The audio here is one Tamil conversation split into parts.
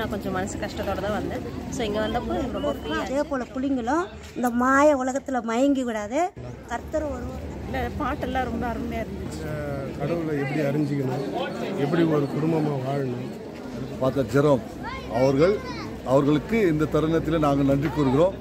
நான் கொஞ்சம் மனசு கஷ்டத்தோடு தான் வந்தேன். ஸோ இங்கே வந்தப்போ எனக்கு ரொம்ப ஃப்ரீயாக. அதே போல் பிள்ளைங்களும் இந்த மாய உலகத்தில் மயங்கி விடாது. கர்த்தர் வருவார். இல்லை, பாட்டெல்லாம் ரொம்ப அருமையாக இருந்துச்சு. கடவுளை எப்படி அறிஞ்சிக்கணும், எப்படி ஒரு குடும்பமாக வாழணும். ஃபாதர் ஜெரோம் அவர்களுக்கு இந்த தருணத்தில் நாங்கள் நன்றி கூறுகிறோம்.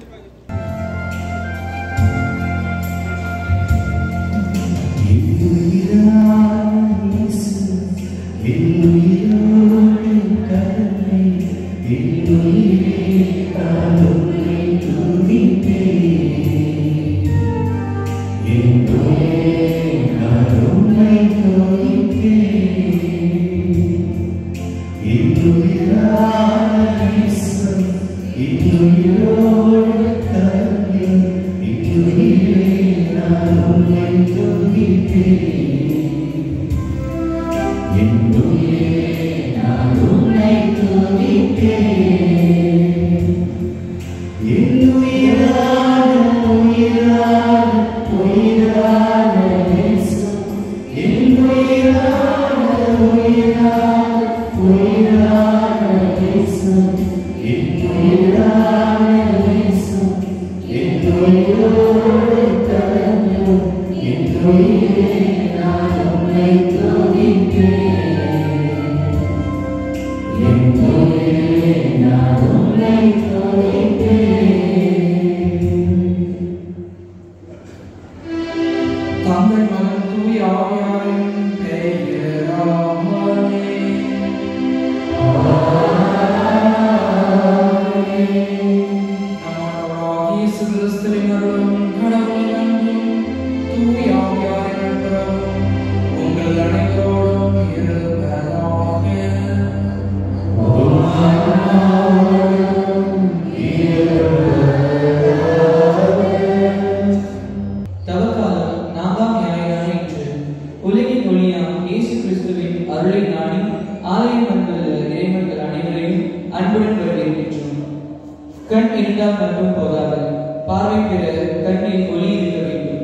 கண் இருந்தால் மட்டும் போதாது, பார்வை பெற கண்ணில் ஒளி இருக்க வேண்டும்.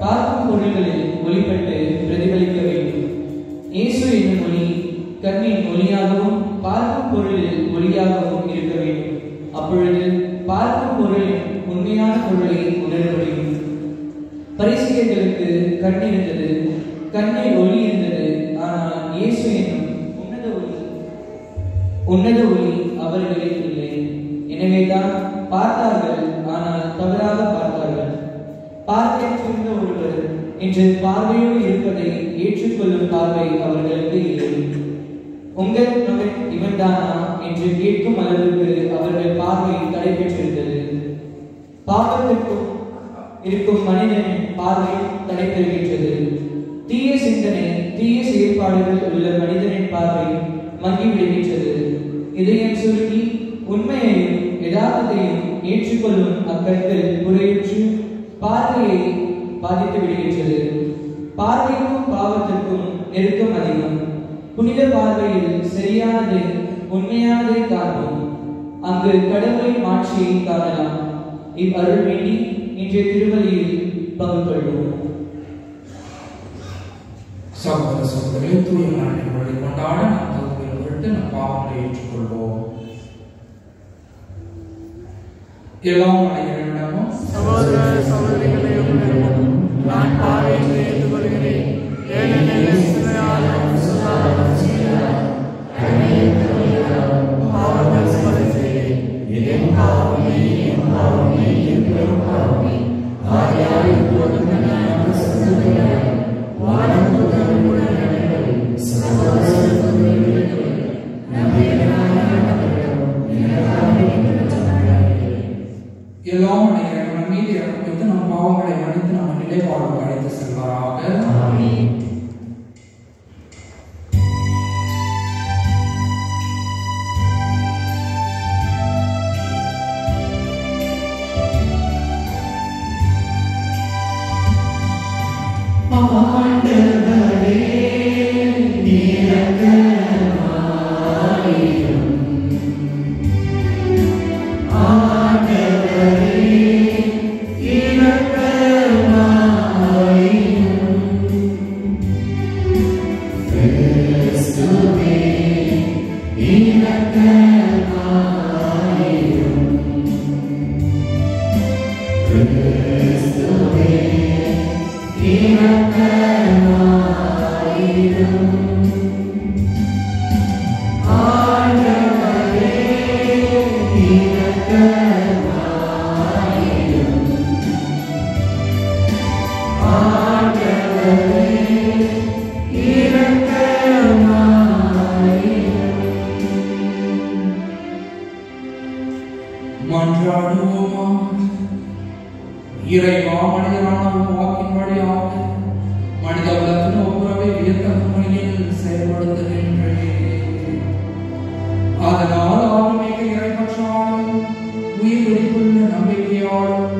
பார்க்கும் பொருள்களில் ஒளிப்பட்டு பிரதிபலிக்க வேண்டும். இயேசு என்னும் ஒளி கண்ணின் ஒளியாகவும் பார்க்கும் பொருளில் ஒளியாகவும் இருக்க வேண்டும். அப்பொழுது பார்க்கும் பொருளின் உண்மையான பொருளை உணர முடியும். பரிசேயர்களுக்கு கண் இருந்தது, கண்ணில் ஒளி இருந்தது. ஆனால் இயேசு என்னும் உன்னத ஒளி அவர்களில் இல்லை. எனவேதான் பார்த்தார்கள், ஆனால் தவறாக பார்த்தார்கள். பார்க்க சிறந்த ஒருவர் இன்று பார்வையோடு இருப்பதை ஏற்றுக்கொள்ளும் பார்வை அவர்களுக்கு இல்லை. உங்கள் மகன் இவன்தானா என்று கேட்கும் அளவுக்கு அவர்கள் பார்வை தடை பெற்றிருந்தது. பாவத்திற்கும் இருக்கும் மனிதனின் பார்வை தடை பெறுகின்றது. தீய சிந்தனை, தீய செயற்பாடுகள் உள்ள மனிதனின் பார்வை மங்கிவிடுகின்றது. இதயம் சுருக்கி உண்மையையும் யதார்த்தத்தையும் ஏற்றுக்கொள்ளும் அக்கற்கள் குறையுற்று பார்வையை பாதித்து விடுகின்றது. பார்வைக்கும் பாவத்திற்கும் நெருக்கம் அதிகம். புனித பார்வையில் சரியானதை உண்மையானதை காண்போம். அங்கு கடவுளின் ஆட்சியை காணலாம். இவ்வருள் வேண்டி இன்றைய திருவழியில் பங்கு கொள்வோம். சகோதர சகோதரிகளை தூய நாட்களை கொண்டாட நாம் தகுதியில் விட்டு நம் பாவங்களை ஏற்றுக்கொள்வோம். எல்லாம் அனைவரிடமும் சகோதர சகோதரிகளையும் நான் பாவையை ஏற்றுக்கொள்கிறேன். ஏனெனில் சிந்தையாலும் சொல்லாலும் செயலாலும் பாவங்கள் செய்தேன். என் பாவமே, என் பாவமே, என் பெரும் பாவமே. ஆகையால் இப்போதும் நான் சந்ததியாய் வானம் எல்லாம் நம் மீது இறக்கம் வைத்து நம் பாவங்களை மன்னித்து நம்ம நிலைப்பாடு அழைத்து செல்வாராக. Amen. இறைவா, மனிதனான வாக்கின் வழியாக மனித குலத்தின் ஒவ்வொருவை வியத்தகு முறையில் செயல்படுத்துகின்றேன். அதனால் ஆன்மீக இறைப்பற்றாலும் உயிர் குறிப்புள்ள நம்பிக்கையாலும்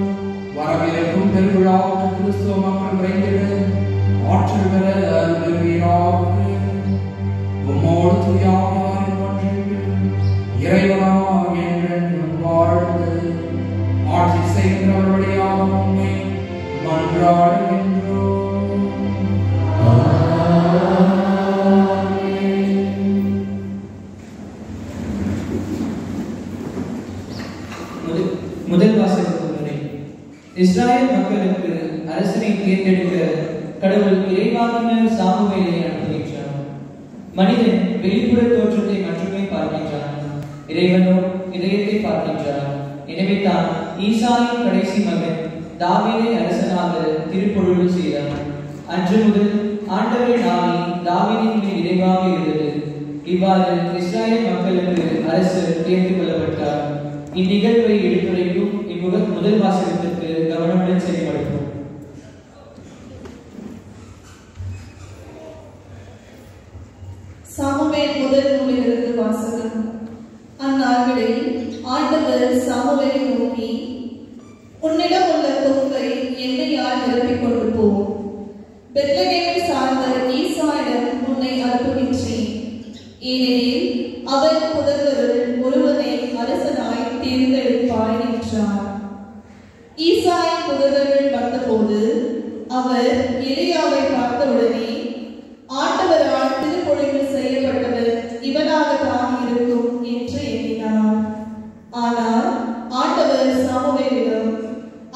வரவிருக்கும் பெருவிழாவுக்கு கிறிஸ்துவ மக்கள் விரைந்திட ஆற்றல் பெற அருள்வீராக. உம்மோடு தூயாவின் ஒன்றில் இறைவனாக என்றென்றும் வாழ்ந்து ஆட்சி செய்கின்றவருடையாக உண்மை மன்றாடுகின்றோம். முதல் வாசகத்துக்கு முறை இஸ்ராயேல் மக்களுக்கு அரசனை தேர்ந்தெடுக்க கடவுள் இறைவாக்கினர் சாமுவேலை அனுப்புகின்றார். மனிதன் வெளிப்புற தோற்றத்தை மட்டுமே பார்க்கின்றான், இறைவனோ இதயத்தை பார்க்கின்றார். எனவே தான் ஈசாயின் கடைசி மகன் தாவீதை அரசனாக திருப்பொழிவு செய்தார். அன்று முதல் ஆண்டவரின் ஆவி தாவீதின் மேல் நிறைவாக இருந்தது. இவ்வாறு இஸ்ராயேல் மக்களுக்கு அரசு தேர்ந்து கொள்ளப்பட்டார். இந்நிகழ்வை எடுத்துரைக்கும் முதல் வாசகத்திற்கு கவனமுடன் செயல்படுத்தும். சாமுவேல் முதல் நூலிலிருந்து வாசகம். அந்நாட்களில் ஆண்டவர் சாமுவேலை நோக்கி, உன்னிடம் உள்ள தொங்கை எண்ணெயால் நிரப்பிக் கொண்டு போ. பெத்லகேமை சார்ந்த ஈசாயிடம் உன்னை அனுப்புகின்றேன். ஏனெனில் அவன் புதல்வருள் ஒருவனை அரசனாய் தேர்ந்தெடுப்பாய் என்றார். ஈசாயின் புதல்வர்கள் வந்தபோது அவர் எலியாவை பார்த்தவுடனே, ஆண்டவரால் திருப்பொழிவு செய்யப்பட்டவர் இவனாகத்தான் இருக்கும் என்று எண்ணினார். ஆனால் ஆண்டவர் சாமுவேலிடம்,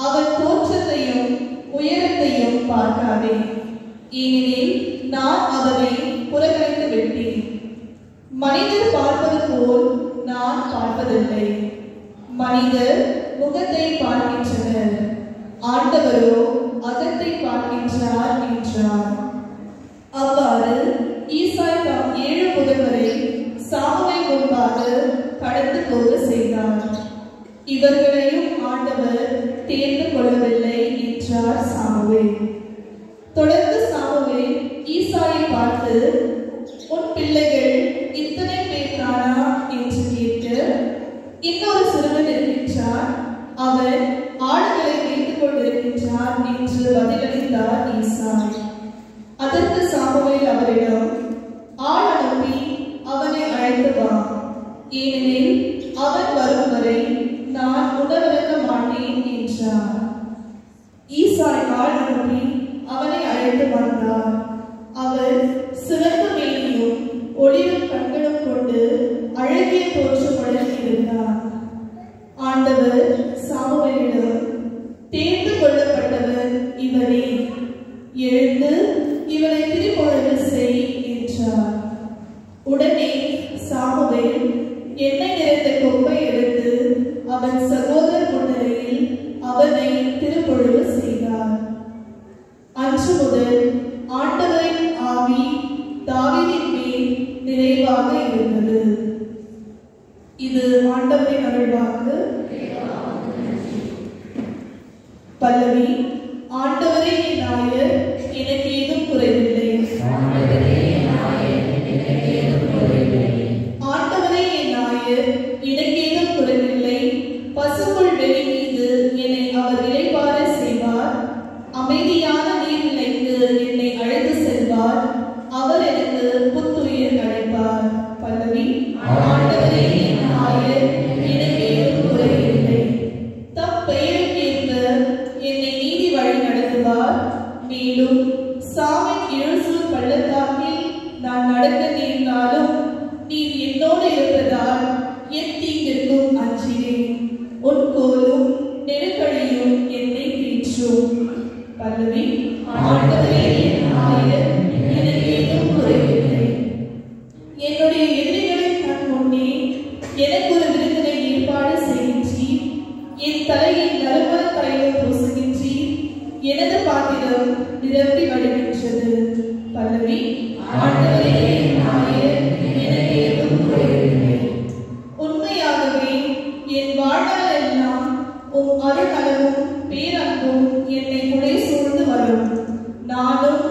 அவன் தோற்றத்தையும் உயரத்தையும் பார்க்காதே, ஏனெனில் நான் அவனை புறக்கணித்து விட்டேன். மனிதர் பார்ப்பது போல் நான் பார்ப்பதில்லை. மனிதர் முகத்தை பார்க்கின்றனர், ஆண்டவரோ அகத்தை பார்க்கின்றார் என்றார். அவ்வாறு ஈசாய் தாம் 7 புதல்வரை சாமுவேல் முன்பாக கடந்து போக செய்தார். இவர்களையும் ஆண்டவர் தேர்ந்து கொள்ளவில்லை என்றார் சாமுவேல். தொடர்ந்து சாமுவேல் ஈசாயை பார்த்து, உன் பிள்ளைகள் இத்தனை பேர் தானா என்று கேட்க, இன்னொரு சிறுவன் இருக்கின்றார், அவர் ஆடுகளை வைத்துக் கொண்டிருக்கின்றார் என்று பதிலளித்தார் ஈசாய். அதற்கு சாமுவேல் அவரிடம், ஆள் அனுப்பி அவனை அழைத்து வா, ஏனெனில் அவன் வரும் வரை நான் உணவருந்த மாட்டேன் என்றார். ஈசாய் ஆள் அனுப்பி அவனை அழைத்து வந்தார். அவர் சிறந்த மேனியும் ஒளிரும் கண்களும் கொண்டு அழகிய தோற்றமுடன் இருந்தார். ஆண்டவர் சாமுவேலிடம், தேர்ந்து கொள்ளப்பட்டவர் இவரே, எழுந்து இவரை திருப்பொழிவு செய் என்றார். உடனே சாமுவேல் எண்ணெய் நிறைந்த கொம்பை எடுத்து அவன் சகோதரர் முன்னிலையில் அவனை திருப்பொழிவு செய்தார். அன்று முதல் ஆண்டவரின் ஆவி தாவீதின் மேல் நிறைவாக இருந்தது. இது ஆண்டவரின் அருள்வாக்கு. பல்லவி. ஆண்டவரே என் நாயர், எனக்கு ஏதும் குறைவில்லை. ஆண்டவரே என் நாயர், எனக்கு ஏதும் குறைவில்லை. பசும்புல் வெளி மீது என்னை அவர் இளைப்பாற செய்வார். அமைதியான நீர்நிலைக்கு என்னை அழைத்து செல்வார். அவர் எனக்கு புத்துயிர் அளிப்பார். பல்லவி. ஆண்டவரே என் நாயர், எனக்கு ஏதும் குறைவில்லை. தம் பெயருக்கேற்ப என்னை நீதி வழி நடத்துவார். மேலும் சாவின் இழுசூர் பள்ளத்தாக்கில் நான் நடக்க நேர்ந்தாலும் நீர் என்னோடு இருப்பதால் என் தீங்கிற்கும் அஞ்சி நிரம்பி வழிகின்றது. பல்லவி. ஆண்டவரே நாயர், எனக்கு எதுவும் குறையவில்லை. உண்மையாகவே என் வாழ்நாளெல்லாம் உம் அருளவும் பேரன்பும் என்னை குடை சூழ்ந்து வரும். நானும்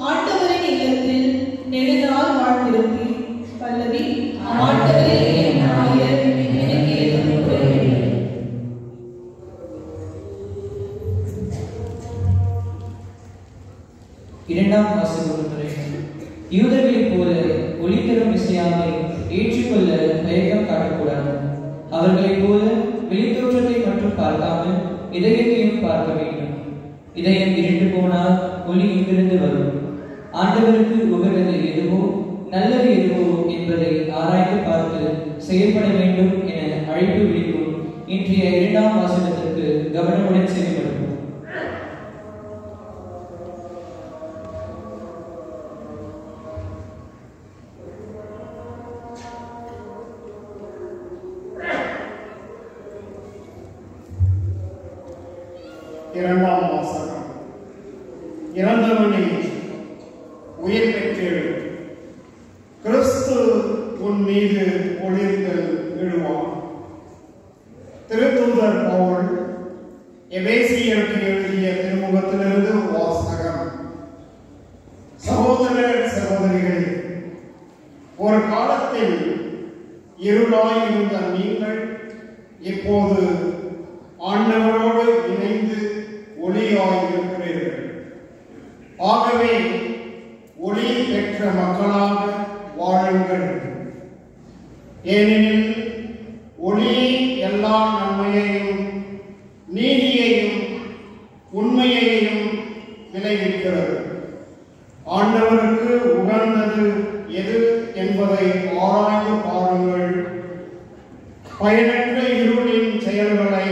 ஆண்டவரின் இல்லத்தில் நெடுநாள் வாழ்ந்திருப்பேன். பல்லவி. ஆண்டவரே நாயர், எனக்கு எதுவும் குறையவில்லை. இரண்டாம் வாசகம். யூதர்களைப் போல ஒளி தரும் இஸ்லாமை ஏற்றுக்கொள்ள தயக்கம் காட்டக்கூடாது. அவர்களைப் போல வெளித்தோற்றத்தை மட்டும் பார்க்காமல் இதயத்தையும் பார்க்க வேண்டும். இதயம் இருண்டு போனால் ஒளி எங்கிருந்து வரும்? ஆண்டவருக்கு உகந்தது எதுவோ நல்லது எதுவோ என்பதை ஆராய்ந்து பார்த்து செயல்பட வேண்டும் என அழைப்பு விடுக்கும் இன்றைய இரண்டாம் வாசகத்திற்கு கவனமுடன் செயல்படுவோம். இரண்டாம் வாசகம். இறந்தவனே உயிர் பெற்றேள், கிறிஸ்து உன் மீது ஒளிர்ந்து விழுவான். திருத்தூதர் பவுல் எபேசியருக்கு எழுதிய திருமுகத்திலிருந்து வாசகம். சகோதர சகோதரிகளே, ஒரு காலத்தில் இருளாய் இருந்த நீங்கள் இப்போது ஆண்டவரோடு இணைந்து ஒளியாய் இருக்கிறீர்கள். ஆகவே ஒளி பெற்ற மக்களாக வாழுங்கள். ஏனெனில் ஒளி எல்லா நன்மையையும் நீதியையும் உண்மையையும் விளைவிக்கிறது. ஆண்டவருக்கு உகந்தது எது என்பதை ஆராய்ந்து பாருங்கள். பயனற்ற இருளின் செயல்களை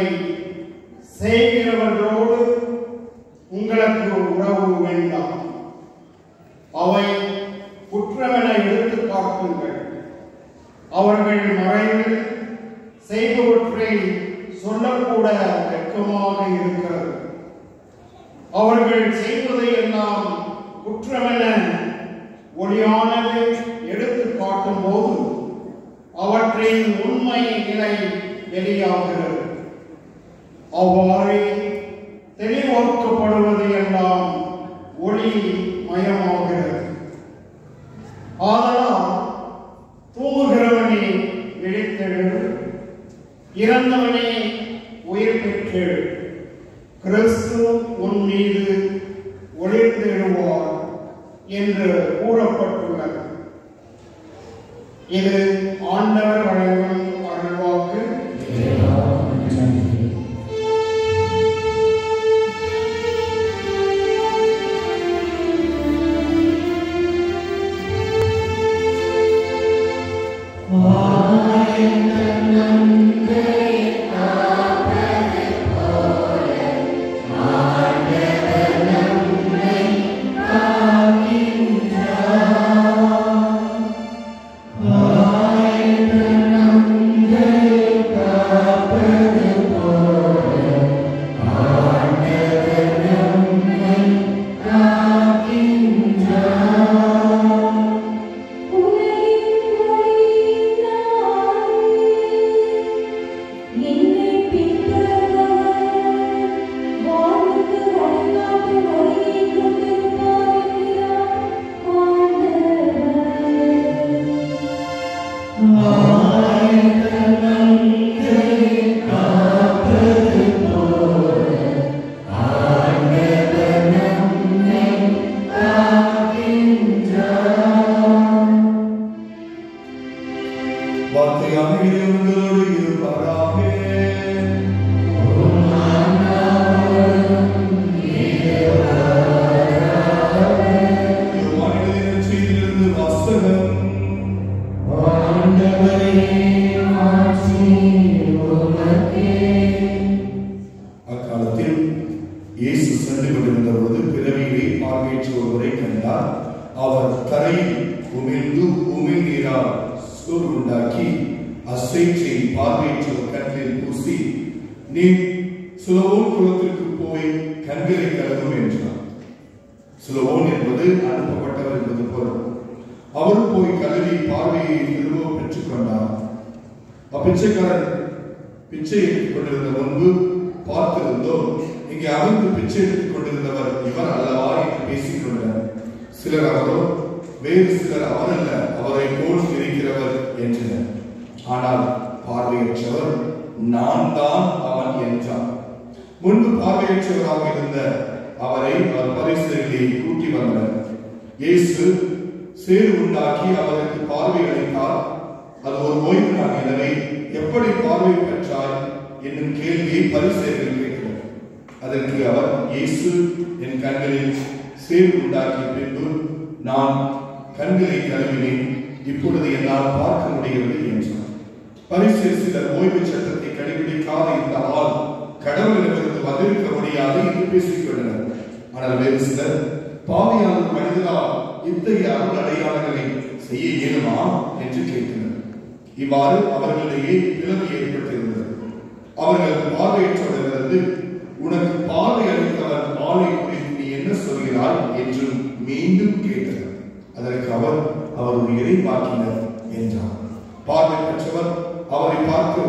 செய்கிறவர்களோடு உங்களுக்கு உறவு வேண்டாம். அவை குற்றமென எடுத்து காட்டுங்கள். அவர்கள் மறைவில் செய்பவற்றை சொல்லக்கூட வெட்கமாக இருக்கிறது. அவர்கள் செய்வதையெல்லாம் குற்றமென ஒளியானது எடுத்து காட்டும் போது அவற்றின் உண்மை நிலை வெளியாகிறது. அவ்வாறு தெளிவாக்கப்படுவது எல்லாம் ஒளி மயமாகிறது. ஆதலால் தூங்குகிறவனே விழித்தெழு, இறந்தவனே உயிர் பெற்றெழு, கிறிஸ்து உன் மீது ஒளிர்ந்தெழுவார் என்று கூறப்பட்டுள்ளது. இது ஆண்டவர் வழங்கும் அருள்வாக்கு. அக்காலத்தில் இயேசு சென்று கொண்டிருந்த பொழுது பிறவியை பார்வையற்ற ஒருவரை கண்டார். அவர் தரையில் உமிழ்ந்து உமிழ்நீரால் சோறு உண்டாக்கி அசைச்சை பார்வையற்ற கண்ணில் பூசி, நீ சுலவோன் குளத்திற்கு போய் கண்களை கழுவும் என்றார். போய் கழுவி பார்வையை திரும்ப பெற்றுக் கொண்டார். அப்பிச்சைக்காரன் பிச்சை எடுத்துக் கொண்டிருந்த முன்பு பார்த்திருந்தோம், இங்கே அமர்ந்து பிச்சை எடுத்துக் கொண்டிருந்தவர் இவர் அல்லவா என்று பேசிக் கொண்டார். சிலர் அவரோ, வேறு சிலர் அவரல்ல, அவரை போல் இருக்கிறவர் என்றனர். ஆனால் பார்வையற்றவர் நான் தான் அவன் என்றார். முன்பு பார்வையற்றவராக இருந்த அவரை அவர் பரிசேயர்களே கூட்டி வந்தனர். இயேசு சேறு உண்டாக்கி அவருக்கு பார்வை அளித்தார். அது ஒரு ஓய்வு நாள். எனவே எப்படி பார்வை பெற்றாய் என்னும் கேள்வியை பரிசேயர்கள் கேட்டனர். அதற்கு அவர், இயேசு என் கண்களில் சேறு உண்டாக்கிய பின்பு நான் கண்களை கழுவினேன், இப்பொழுது என்னால் பார்க்க முடிகிறது என்றார். பரிசேயர் சிலர் ஓய்வு சட்டத்தை கடைபிடிக்காத இந்த ஆள் கடவுளிடமிருந்து வந்திருக்க முடியாது என்று பேசிக் கொண்டனர். ஆனால் வேறு சிலர், பாவியான மனிதனால் இத்தகைய அருள் அடையாளங்களை செய்ய இயலுமா என்று கேட்டனர். இவ்வாறு அவர்களிடையே பிளவு ஏற்பட்டிருந்தது. அவர்கள் பார்வையற்றவரிலிருந்து, உனக்கு பார்வை அளித்தவர் ஆளை குறித்து நீ என்ன சொல்கிறாய் என்று மீண்டும் கேட்டனர். அதற்கு அவர், அவர் ஒரு இறைவாக்கினர் என்றார். பார்வை பெற்றவர் அவரை பார்த்து,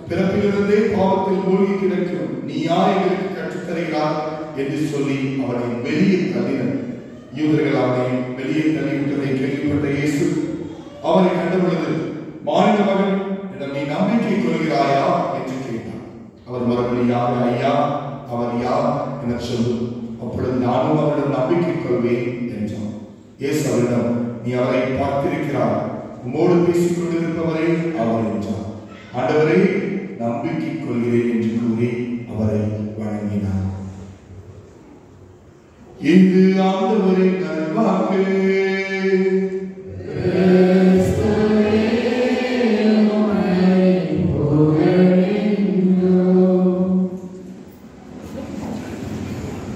பிறப்பிலிருந்தே பாவத்தில் மூழ்கி கிடக்கும் நீயா எங்களுக்கு கற்றுத் தருகிறார் என்று சொல்லி அவனை வெளியே தள்ளினர். யூதர்கள் அவனை வெளியே தள்ளிவிட்டதை கேள்விப்பட்ட இயேசு அவனை கண்டபொழுது, மானிட மகன் இடம் நீ நம்பிக்கை கொள்கிறாயா என்று கேட்டார். அவர் மறுபடியாக, ஐயா அவர் யார் என சொல்லு, அப்பொழுது நானும் அவரிடம் நம்பிக்கை கொள்வேன் என்றார். இயேசு அவரிடம், நீ அவரை பார்த்திருக்கிறார், உம்மோடு பேசிக் கொண்டிருப்பவரே அவர் என்றார். ஆண்டவரே, நம்பிக்கை கொள்கிறேன் என்று கூறி அவரை வணங்கினார். இது ஆண்டவரின் நல்வாக்கு.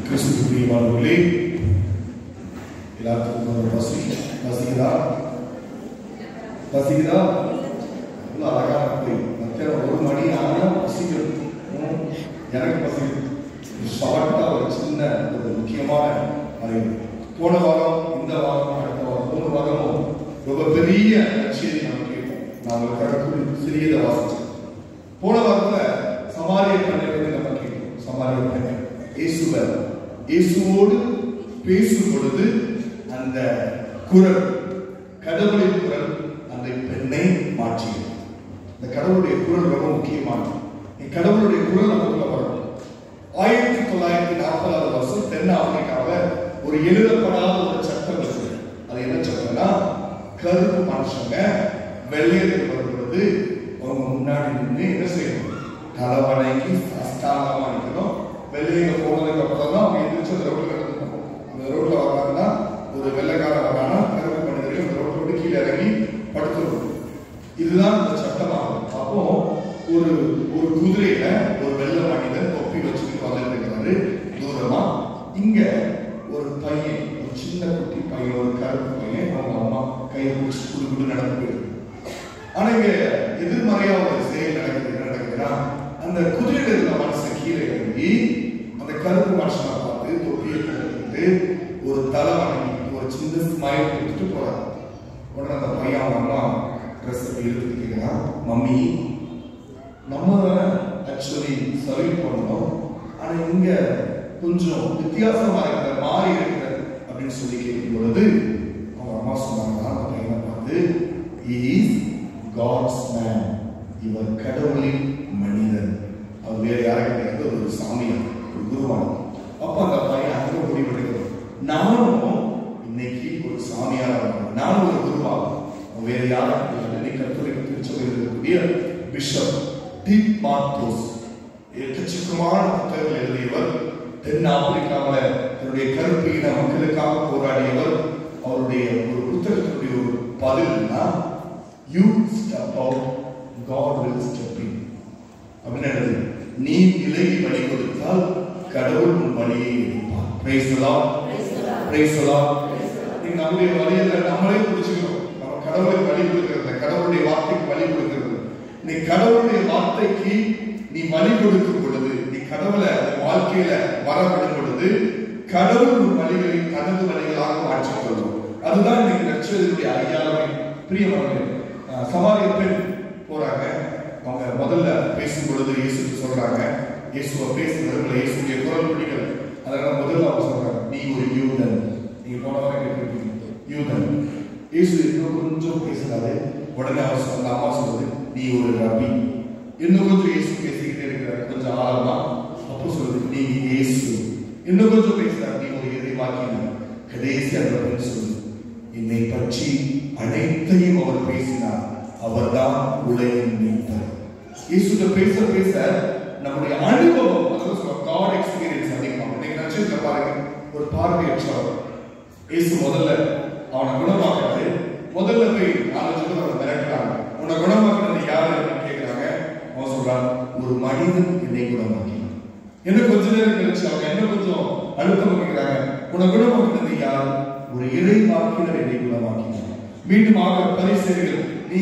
கிறிஸ்துவின் பிரியமானவர்களே, எல்லாத்துக்கும் பசிக்குதா? அழகான போய் மத்தியானம் 1 மணி ஆனா பசிக்கும். எனக்கு பசிக்கும். ஷார்ட்டா ஒரு சின்ன ஒரு முக்கியமான அறிவு. போன வாரம், இந்த வாரம், அடுத்த வாரம் 3 வாரமும் ரொம்ப பெரிய லட்சியத்தை நம்ம கேட்டோம். நான் உங்களுக்கு சிறியதை வாசிச்சேன். போன வாரத்துல சமாரிய பெண்ணை நம்ம கேட்டோம். சமாரிய பெண்ணை இயேசுவோடு பேசும் பொழுது அந்த குரல், கடவுளின் குரல் அந்த பெண்ணை மாற்றியது. இந்த கடவுளுடைய குரல் ரொம்ப முக்கியமானது. கடவுளுடைய குரல் நமக்குள்ள வரணும். 1940 வருஷம் தென் ஆப்பிரிக்காவில் ஒரு எழுதப்படாத ஒரு சட்டம் இருக்கு. அது என்ன சட்டம்னா, கருப்பு மனுஷங்க வெள்ளையர்கள் வரும்பொழுது அவங்க முன்னாடி நின்று என்ன செய்யணும்? தலைவணைக்கு சாஸ்தாங்கமா நிற்கணும். வெள்ளையில போனதுக்கு அப்புறம் தான் அவங்க எந்திரிச்சு அந்த ரோட்ல நடந்துக்கணும். அந்த ரோட்ல வராங்கன்னா, ஒரு வெள்ளைக்காரன் வரானா கருப்பு மனிதர்கள் அந்த ரோட்டை விட்டு கீழே இறங்கி படுத்துருக்கும். இதுதான் இந்த சட்டமாகும். அப்போ ஒரு குதிரையில ஒரு வெள்ளை மனிதன் தொப்பி வச்சுட்டு வந்துட்டு இருக்கிறாரு தூரமா. இங்க ஒரு பையன், ஒரு சின்ன குட்டி பையன், ஒரு கருப்பு பையன், அவங்க அம்மா கையை பிடிச்சி குடு நடந்து போயிடுது. ஆனா இங்க எதிர்மறையா ஒரு செயல் நடக்குது. என்ன நடக்குதுன்னா, அந்த குதிரையில இருந்த மனுஷன் கீழே இறங்கி அந்த கருப்பு மனுஷனை பார்த்து தொப்பியை கலந்து ஒரு தலை வணங்கி ஒரு சின்ன ஸ்மைல் கொடுத்துட்டு போறாரு. உடனே அந்த பையன் அவங்க அம்மா ட்ரெஸ் எடுத்துட்டு கேட்கிறான், மம்மி நம்ம தானே ஆக்சுவலி சர்வீஸ் பண்ணணும், ஆனா இங்க கொஞ்சம் வித்தியாசமா இருக்கிற மாறி இருக்கிற அப்படின்னு சொல்லி கேட்கும் பொழுது அவங்க அம்மா சொன்னாங்க, அந்த பையனை பார்த்து, he is God's man, இவர் கடவுளின் மனிதன். அவர் வேற யாரும் கிடையாது, ஒரு சாமியார், ஒரு குருவான். அப்ப அந்த பையன் அங்க முடிவெடுக்கிறார், நானும் இன்னைக்கு ஒரு சாமியார், நானும் ஒரு குருவாகும். வேற யாரும் கத்தோலிக்க திருச்சபையில் இருக்கக்கூடிய பிஷப் டிமார்கோஸ் எக்கச்சக்கமான புத்தகங்கள் எழுதியவர். தென் ஆப்பிரிக்காவில் தன்னுடைய கருப்பு இன மக்களுக்காக போராடியவர். அவருடைய ஒரு புத்தகத்தினுடைய ஒரு பதில்னா, you step out, God will step in அப்படின்னு. நீ விலகி வழி கொடுத்தால் கடவுள் உன் வழியை எடுப்பார். Praise the Lord, praise the Lord. நீங்க நம்முடைய வழியில நம்மளே புடிச்சுக்கணும். நம்ம கடவுளுக்கு வழி கொடுக்கிறது, கடவுளுடைய வார்த்தைக்கு வழி கொடுக்கிறது. நீ கடவுளுடைய வார்த்தைக்கு நீ வழி கொடுக்கும் பொழுது, நீ கடவுளை வாழ்க்கையில வர விடும் பொழுது, கடவுள் உன் வழிகளை தனது வழிகளாக மாற்றிக்கொள்ளும். அதுதான் இன்னைக்கு நற்செய்தியுடைய அடையாளமே. பிரியமானவர்களே, சமாரிய பெண் போறாங்க. அவங்க முதல்ல பேசும் பொழுது இயேசுக்கு சொல்றாங்க, இயேசுவை பேசுறதுல இயேசுடைய குரல் பிடிக்கல. அதனால முதல்ல அவங்க சொல்றாங்க, நீ ஒரு யூதன். நீங்க போனவங்க கேட்டிருக்கீங்க, யூதன். இயேசு இன்னும் கொஞ்சம் பேசுறாரு. உடனே அவர் சொன்ன அம்மா சொல்றது, நீ ஒரு ரபி. இன்னும் கொஞ்சம் இயேசு பேசிக்கிட்டே இருக்கிறாரு, கொஞ்சம் ஆழமா. அப்போ சொல்றது, நீ இயேசு. இன்னும் கொஞ்சம் பேசுறாரு, நீ ஒரு இறைவாக்கினர். கடைசி அந்த பெண் சொல்லுது, என்னை பற்றி அனைத்தையும் அவர் பேசினார், அவர்தான் உலகின் மீட்பர். இயேசுட்ட பேச பேச நம்முடைய அனுபவம், அதாவது காட் எக்ஸ்பீரியன்ஸ் அதிகமாக. இன்னைக்கு நட்சத்திர பாருங்க, ஒரு பார்வையற்றவர் இயேசு முதல்ல அவனை குணமாக்குறாரு. முதல்ல போய் 4 பேர் அவனை மிரட்டுறாங்க, உன்னை குணமாக்குறது யாரு அப்படின்னு கேட்கிறாங்க. அவன் சொல்றான், ஒரு மனிதன் என்னை குணமாக்கி. என்ன கொஞ்ச நேரம் கழிச்சு அவங்க என்ன கொஞ்சம் அழுத்தம் வைக்கிறாங்க, உன்னை குணமாக்குறது யார்? ஒரு இறைவாக்கினர் என்னை குணமாக்கினார். மீண்டும் ஆக பரிசேயர்கள், நீ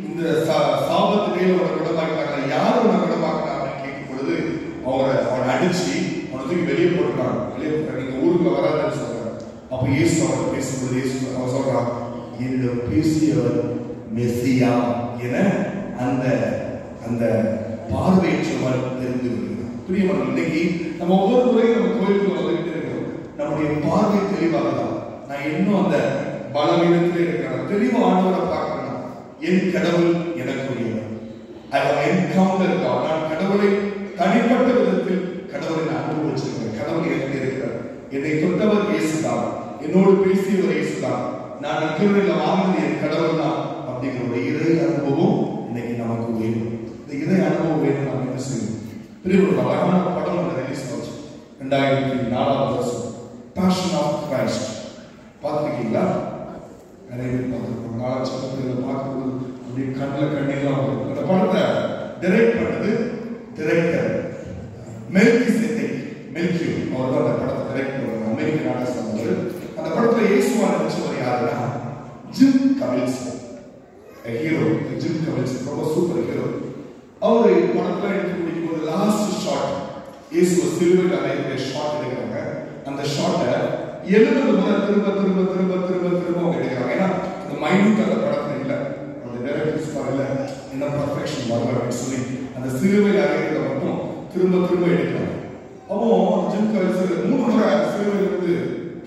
இந்த சாபத்திலே உன்னை குணமாக்கினாங்க, யார் உன்னை குணமாக்கினாங்க கேட்கும் பொழுது அவனை அடிச்சு அவனை தூக்கி வெளியே போட்டுருக்காங்க. வெளியே நீங்க ஊருக்கு வராதுன்னு சொல்றாங்க. அப்ப இயேசு அவரை பேசும்போது இயேசு அவன் சொல்றான், என்னிடம் பேசியவர் மெசியா என அந்த அந்த பார்வையற்றவர் தெரிந்து வருகிறார். பிரியமான, இன்னைக்கு நம்ம ஒவ்வொரு முறையும் நம்ம கோயிலுக்கு வந்துகிட்டு இருக்கிறோம். நம்முடைய பார்வை தெளிவாக தான். நான் இன்னும் அந்த பலவீனத்திலே இருக்கிறேன், தெளிவாக ஆண்டவரை பார்க்கிறேன். என் கடவுள் எனக்குரியவர். I have encountered God. நான் கடவுளை தனிப்பட்ட விதத்தில் கடவுளை நான் அனுபவிச்சிருக்கிறேன். கடவுள் எனக்கு இருக்கிறார். என்னை தொட்டவர் இயேசுதான், என்னோடு பேசியவர் இயேசுதான், நான் நற்கருணையில வாங்கினது என் கடவுள் தான் அப்படிங்கிற ஒரு இறை அனுபவம் இன்னைக்கு நமக்கு வேணும். இந்த இறை அனுபவம் வேணும். நாம் என்ன செய்யணும்? பெரிய ஒரு அழகான படம் ஒன்று ரிலீஸ் ஆச்சு 2004 வருஷம், பேஷன் ஆஃப் கிரைஸ்ட். பார்த்துருக்கீங்களா? நிறைய பேர் பார்த்துருக்கோம். நாலு பார்க்கும்போது அப்படி கண்ணில் கண்ணீர்லாம் வரும். அந்த படத்தை டைரக்ட் பண்ணது டைரக்டர் மெல்கிசேதேக். மெல்கியோ அவர் தான் அந்த படத்தை டைரக்ட் பண்ணுவாங்க. அமெரிக்க நாட்டை சார்ந்தவர். அந்த படத்துல இயேசுவா நடிச்சவர் யாருன்னா ஜிம் கமில்சன், ஹீரோ. ஜிம் கமில்சன் ரொம்ப சூப்பர் ஹீரோ. அவரு படத்துல எடுத்து முடிக்கும் போது லாஸ்ட் ஷாட் இயேசுவை சிலுவையில் அறையக்கூடிய ஷாட் எடுக்கிறாங்க. அந்த ஷாட்டை 70 முறை திரும்ப திரும்ப திரும்ப திரும்ப திரும்ப அவங்க எடுக்கிறாங்க. ஏன்னா இந்த மைனூட் அந்த படத்துல இல்லை, அந்த டைரக்டர்ஸ் வரல, இன்னும் பர்ஃபெக்ஷன் வரல அப்படின்னு சொல்லி அந்த சிலுவையில் அறையிறத மட்டும் திரும்ப திரும்ப எடுக்கிறாங்க. அப்போ ஜிம் கமில்சன் 3 முறை சிலுவையிலிருந்து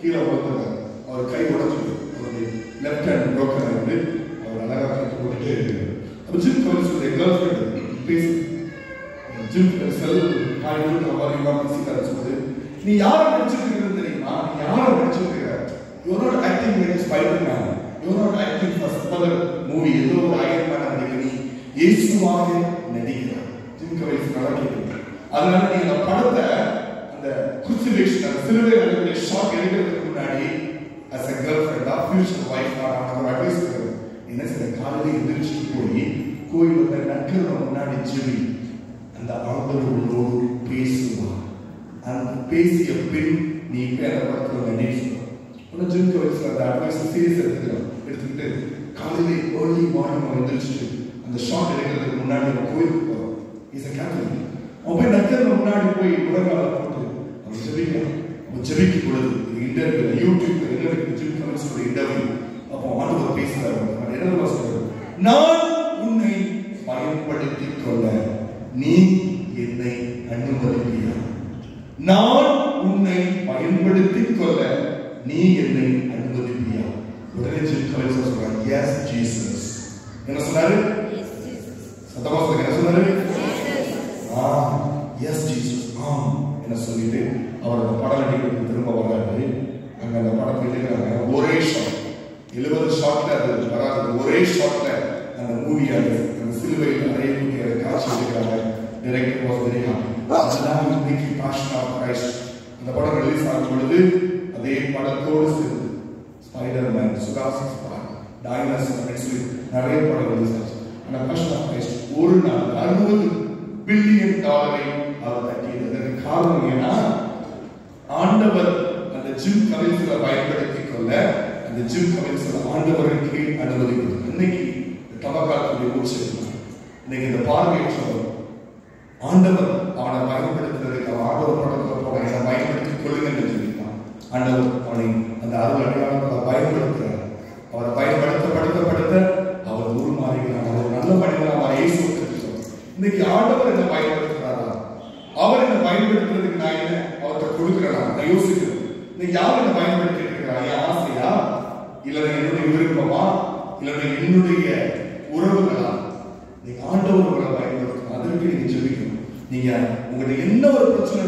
கீழே விழுந்தாங்க. அவர் கை உடைஞ்சது, அவருடைய லெஃப்ட் ஹேண்ட் புரோக்கன் ஆயிருந்து அவர் அழகாக கட்டு போட்டுட்டே இருக்கிறார். அப்போ ஜிம் கமில்சனுடைய கேர்ள் ஃப்ரெண்ட் பேசி ஜிம் கமில்சன் சொல்லுது, நீ யாரை நடிச்சிருக்கிறது தெரியுமா? நீ யாரை நடிச்சிருக்கிற? You are not acting like Spider-Man, you are not acting for some other movie. ஏதோ ஒரு அயன் மேன் நடிக்கிற நீ இயேசுவாக நடிக்கிறார். ஜிம் கமில்சன் நல்லா கேட்குது. அதனால நீ அந்த படத்தை அந்த குருசிஃபிக்ஷன் அந்த சிலுவை அறையக்கூடிய ஷாட் எடுக்கிறதுக்கு முன்னாடி as a girlfriend or future wife நான் அட்வைஸ் பண்ணுறேன். என்ன சில காலையில் எந்திரிச்சுட்டு போய் கோயில் வந்து நற்கருணை முன்னாடி ஜெபி. அந்த ஆண்டவர் உங்களோடு பேசுவார். அந்த பேசிய பின் நீ இப்போ அந்த படத்தில் நடிச்சுக்கணும். ஆனால் ஜிம் கமில்சன் அந்த அட்வைஸ் சீரியஸ் எடுத்துக்கிட்டு காலையில் ஏர்லி மார்னிங் எந்திரிச்சிட்டு அந்த ஷாட் எடுக்கிறதுக்கு முன்னாடி நம்ம கோயிலுக்கு போகிறோம். Is a Catholic. அவன் போய் நற்கருணை முன்னாடி போய் உலகால போட்டு அவன் ஜெபிக்கிறான். அவன் ஜெபிக்கும் பொழுது இன்டர்வியூ யூடியூப்ல என்ன ஜிம் கமில்சனுடைய இன்டர்வியூ அப்போ ஆண்டவர் பேசுறாரு. என்ன சொல்றாரு? நான் உன்னை பயன்படுத்திக் கொள்ள நீ என்னை அனுமதிப்பியா? நான் உன்னை பயன்படுத்திக் கொள்ள நீ என்னை அனுமதிப்பியா? உடனே ஜிம் கமில்சன் சொல்றாரு, எஸ் ஜீசஸ். என்ன சொன்னாரு? சத்தமா சொல்லுங்க, என்ன சொன்னாரு? எஸ் ஜீசஸ், ஆம் என்ன சொல்லிட்டு அவரோட படம் நடிக்கிறதுக்கு திரும்ப வர்றாரு. அங்க அந்த படத்தை எடுக்கிறாங்க. ஒரே ஷாட், 70 ஷாட்ல அது வராது. ஒரே ஷாட்ல அந்த மூவி அந்த சிலுவையில் அறையக்கூடிய காட்சி எடுக்கிறாங்க. Director was very happy. அதுதான் இன்னைக்கு பேஷன் ஆஃப் கிரைஸ்ட். அந்த படம் ரிலீஸ் ஆகும் பொழுது அதே படத்தோடு சேர்ந்து ஸ்பைடர்மேன், சுகாசிக் ஸ்பாட், டைனோசர் அப்படின்னு சொல்லி நிறைய படம் ரிலீஸ் ஆச்சு. அந்த பேஷன் ஆஃப் கிரைஸ்ட் ஒரு நாள் $60 பில்லியன் அவர் தட்டியது. அதற்கு காரணம் ஏன்னா ஆண்டவர் அந்த ஜிம் கமில்சனை பயன்படுத்திக் கொள்ள அந்த ஜிம் கமில்சனை ஆண்டவருக்கு அனுமதிக்கிறது. இன்னைக்கு தவக்காலத்துடைய மூச்சு இன்னைக்கு இந்த பார்வையற்றவர் ஆண்டவர் அவனை பயன்படுத்துறதுக்கு அவன் ஆண்டவர் படத்துல போன இதை பயன்படுத்திக் கொள்ளுங்க என்று சொல்லிட்டான். ஆண்டவர் அவனை அந்த அருள் அடையாளத்தை பயன்படுத்துகிறார். அவரை பயன்படுத்த ஆண்டவர் என்ன பயன்படுத்துறாரா, அவர் என்ன பயன்படுத்துறதுக்கு நான் என்ன அவர்கிட்ட கொடுக்கிறேனா, நான் யோசிக்கிறேன். நீ யார் என்ன பயன்படுத்திட்டு இருக்கிறா? என் ஆசையா, இல்ல என்னுடைய விருப்பமா, இல்ல என்னுடைய உறவுகளா? நீங்க ஆண்டவர் உங்களை பயன்படுத்தணும். அதற்கு நீங்க ஜெபிக்கணும். நீங்க உங்களுடைய என்ன ஒரு பிரச்சனை,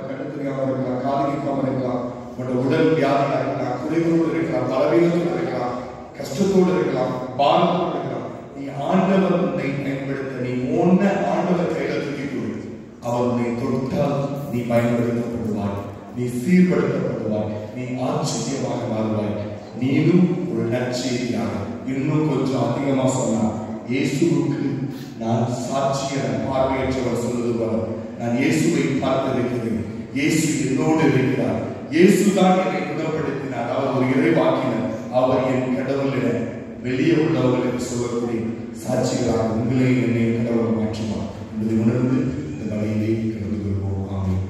கண்ணு தெரியாம இருக்கலாம், காது கேட்காம இருக்கலாம், உங்களோட உடல் வியாதியா இருக்கலாம், குறைகளோடு இருக்கலாம், பலவீனத்தோடு இருக்கலாம், கஷ்டத்தோடு இருக்கலாம், பாரத்தோடு இருக்கலாம். நீ ஆண்டவர் உன்னை பயன்படுத்த நீ ஒன்ன ஆண்டவர் கையில தூக்கி கொடு. அவர் உன்னை தொட்டால் நீ பயன்படுத்தப்படுவாய், நீ சீர்படுத்தப்படுவாய், நீ ஆச்சரியமாக மாறுவாய். நீனும் ஒரு நற்செய்தியாக, இன்னும் கொஞ்சம் அதிகமா சொன்னா, இயேசுவுக்கு நான் சாட்சியான பார்வையற்றவர் சொல்வது போல, நான் இயேசுவை பார்த்திருக்கிறேன், இயேசு என்னோடு இருக்கிறார், இயேசுதான் என்னை குணப்படுத்தினார், அவர் ஒரு இறைவாக்கினர், அவர் என் கடவுள் என வெளியே உள்ளவர்களுக்கு சொல்லக்கூடிய சாட்சிகளாக உங்களையும் என்னையும் கடவுள் மாற்றுவார் என்பதை உணர்ந்து இந்த வழியிலே கடந்து கொள்வோம். ஆமென்.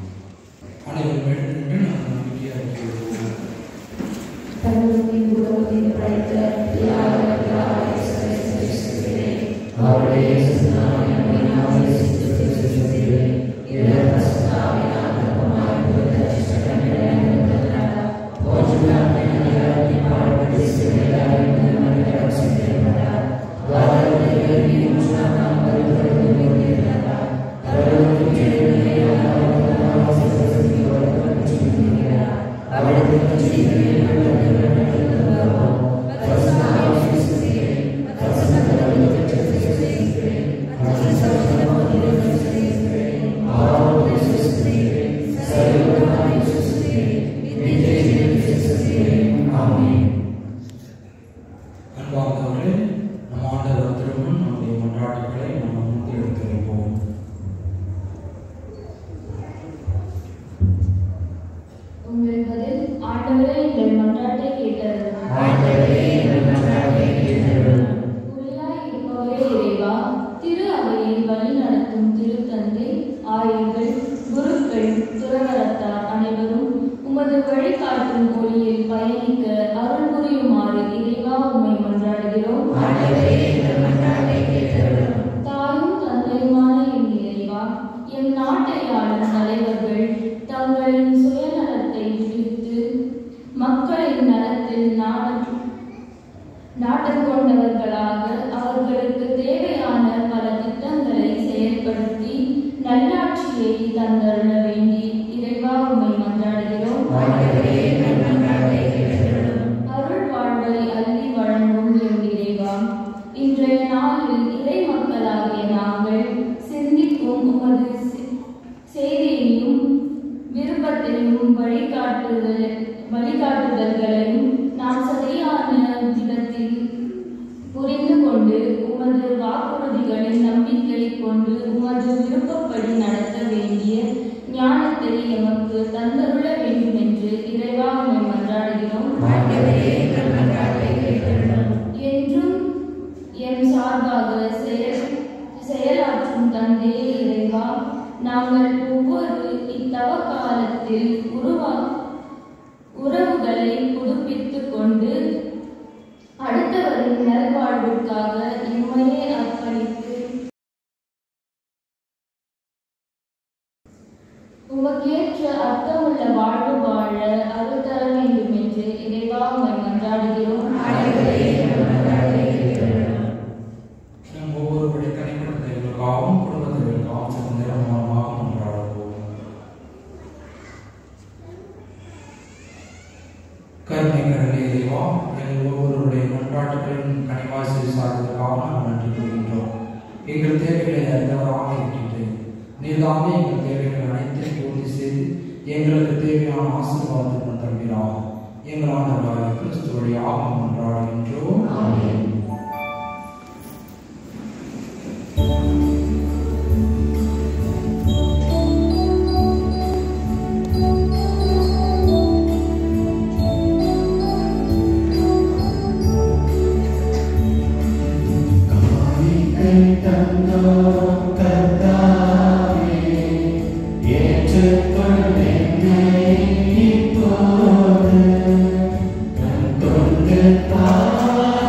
Bye.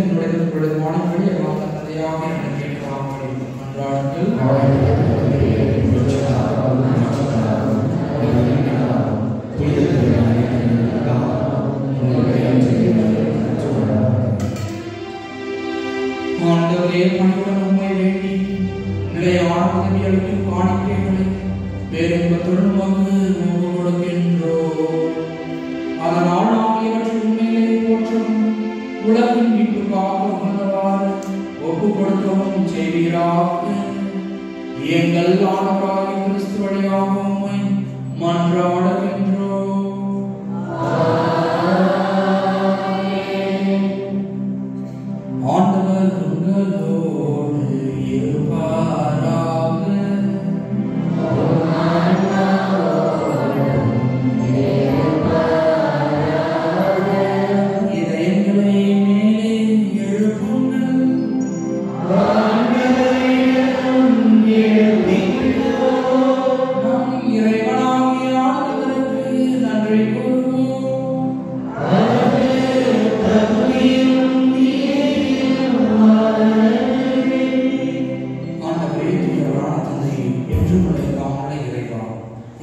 இல்லத்தில் நுழைந்து பொழுது வானப்படி எல்லாம் தந்தையாக என கேட்கலாம் ஆண்டவரே, பணிவுடன் உண்மை வேண்டி நிலையான உதவி அளிக்கும் காணிக்கைகளை பேரின்பத்துடன் உமக்கு கொடுக்கின்றோம். அதனால் நாம் இவற்றை உண்மையிலே போற்றும் உலகின் மீட்புக்காக உணர்ந்தவாறு ஒப்பு கொடுக்கவும் செய்வீராக. எங்கள் ஆண்டவராகிய கிறிஸ்து வழியாக உம்மை மன்றாடுகின்றோம். ஆண்டவர் உங்களோடு இருப்பாராக. இதயங்களை மேலே எழுப்புங்கள். நம் இறைவனாகிய ஆண்டவருக்கு நன்றி கூறுவோம்.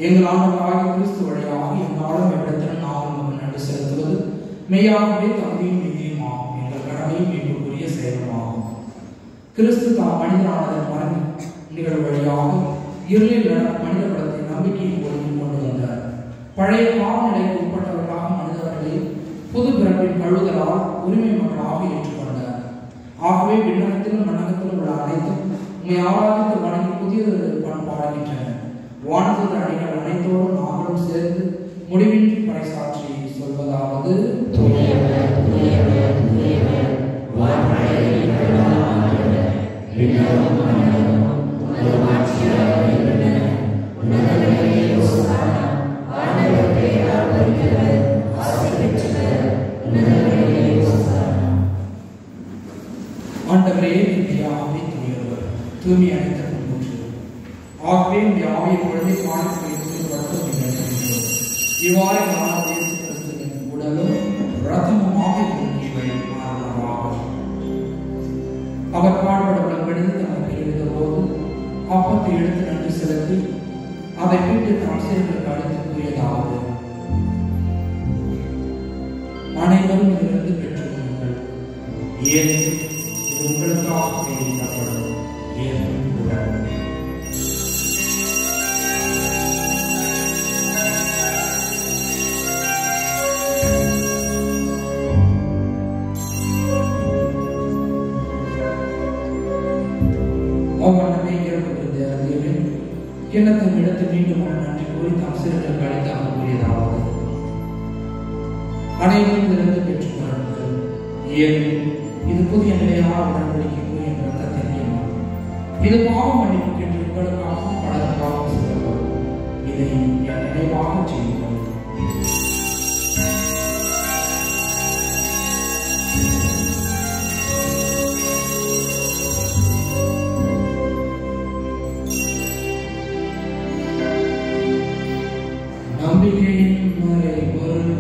எங்கள் ஆண்டவராகிய கிறிஸ்து வழியாக என்னாலும் எவ்விடத்திலும் நாமும் நமக்கு நன்றி செலுத்துவது மெய்யாகவே தகுதியும் நீதியுமாகும். எங்கள் கடமையும் மீட்புக்குரிய செயலுமாகும். கிறிஸ்து தாம் மனிதனானதன் மரண நிகழ்வு வழியாக இருளில் நடக்கும் மனித குலத்தை நம்பிக்கையின் ஒளியில் கொண்டு வந்தார். பழைய பாவ நிலைக்கு உட்பட்டவர்களாக மனிதர்களை புது பிறப்பின் கழுதலால் உரிமை மக்களாக ஏற்றுக்கொண்டார். ஆகவே விண்ணகத்திலும் மண்ணகத்திலும் உள்ள அனைத்தும் உண்மை ஆராதித்து வணங்கி புதியது பண்பாடுகின்றன. வானத்தின் அணிகள் அனைத்தோடும் நாங்களும் சேர்ந்து முடிவின்றி பறைசாற்றி சொல்வதாவது: ஆண்டவரே, ஆவி தூயவர், தூய்மை அனைத்து ஆகவே இந்த ஆவியை குழந்தை இவ்வாறு கிறிஸ்துவின் உடலும் ரத்தமுமாக அவர் பாடுபட விடுத்து நமக்கு எழுத போது அப்பத்தை எடுத்து நன்றி செலுத்தி அதை மீட்டு தம் செயல்களுக்கு அழைத்து கூறியதாவது: அனைவரும் இதிலிருந்து பெற்றுக்கொள்ளுங்கள், ஏனெனில் இது உங்களுக்காக தேடிக்கப்படும் ஏன் உடல். கிண்ணத்தின் இடத்து மீண்டும் நன்றி கூறி தம் சிறுகளுக்கு அழைத்து அவர் கூறியதாவது: அனைவரும் இருந்து பெற்றுக் கொள்ளுங்கள், ஏனெனில் இது புதிய நிலையான உடன்படிக்கைக்கு என் ரத்தத்தின் எண்ணம். இது பாவம் மன்னிப்புக்கு என்று உங்களுக்காகவும் பலருக்காகவும் சொல்லப்படும். இதை என் நினைவாக செய்யுங்கள். நம்பிக்கையின் மறைபொருள்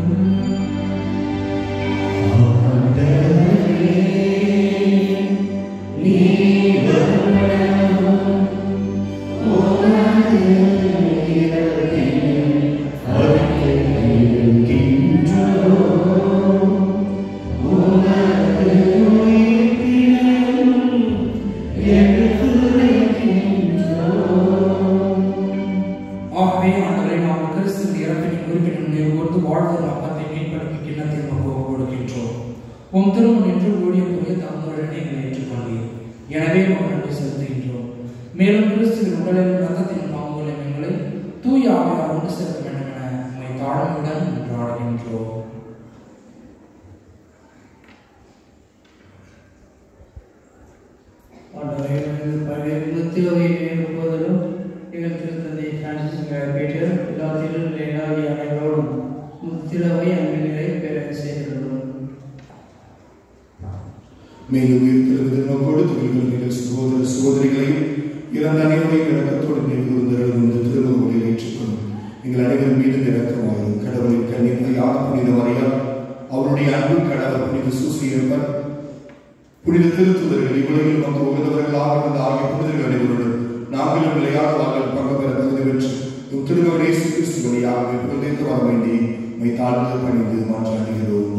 உம் திருமணம் என்று ஊழியக்கூடிய தங்களுடனே எங்களை ஏற்றுக்கொண்டீர். எனவே உங்கள் நன்றி செலுத்துகின்றோம். மேலும் கிறிஸ்துவின் உடலின் ரத்தத்தின் பங்குகளை எங்களை தூய ஆவியார் ஒன்று சேர்க்க வேண்டும் என உம்மை தாழ்மையுடன் மன்றாடுகின்றோம். போதிலும் எங்கள் திருத்தந்தை பிரான்சிஸ் பீட்டர் எல்லா திருநிலை அனைவரோடும் முத்திலவை அன்பினை பெற செய்துள்ளோம். மேலும் உயிர்த்தெழுந்த நோக்கோடு தொழில்கள் சகோதர சகோதரிகளையும் இறந்த அனைவரையும் இறக்கத்தோடு நினைவுறுந்த திருமுகங்களை ஏற்றுக்கொள்ளும். எங்கள் அனைவரும் மீது இறக்கமாகும். கடவுளின் கன்னியாக புனித மரியாள், அவருடைய அன்பு கடவுள் புனித சூசியப்பர், புனித திருத்துதர்கள் இவ்வுலகில் நமக்கு உகந்தவர்களாக இருந்த ஆகிய புனிதர்கள் அனைவருடன் நாங்களும் விளையாட வாங்கல் பங்கு பெற தகுதி பெற்று திருமகன் இயேசு கிறிஸ்து வழியாக புனித வர வேண்டி மை தாழ்ந்து பணிந்து மாற்றாடுகிறோம்.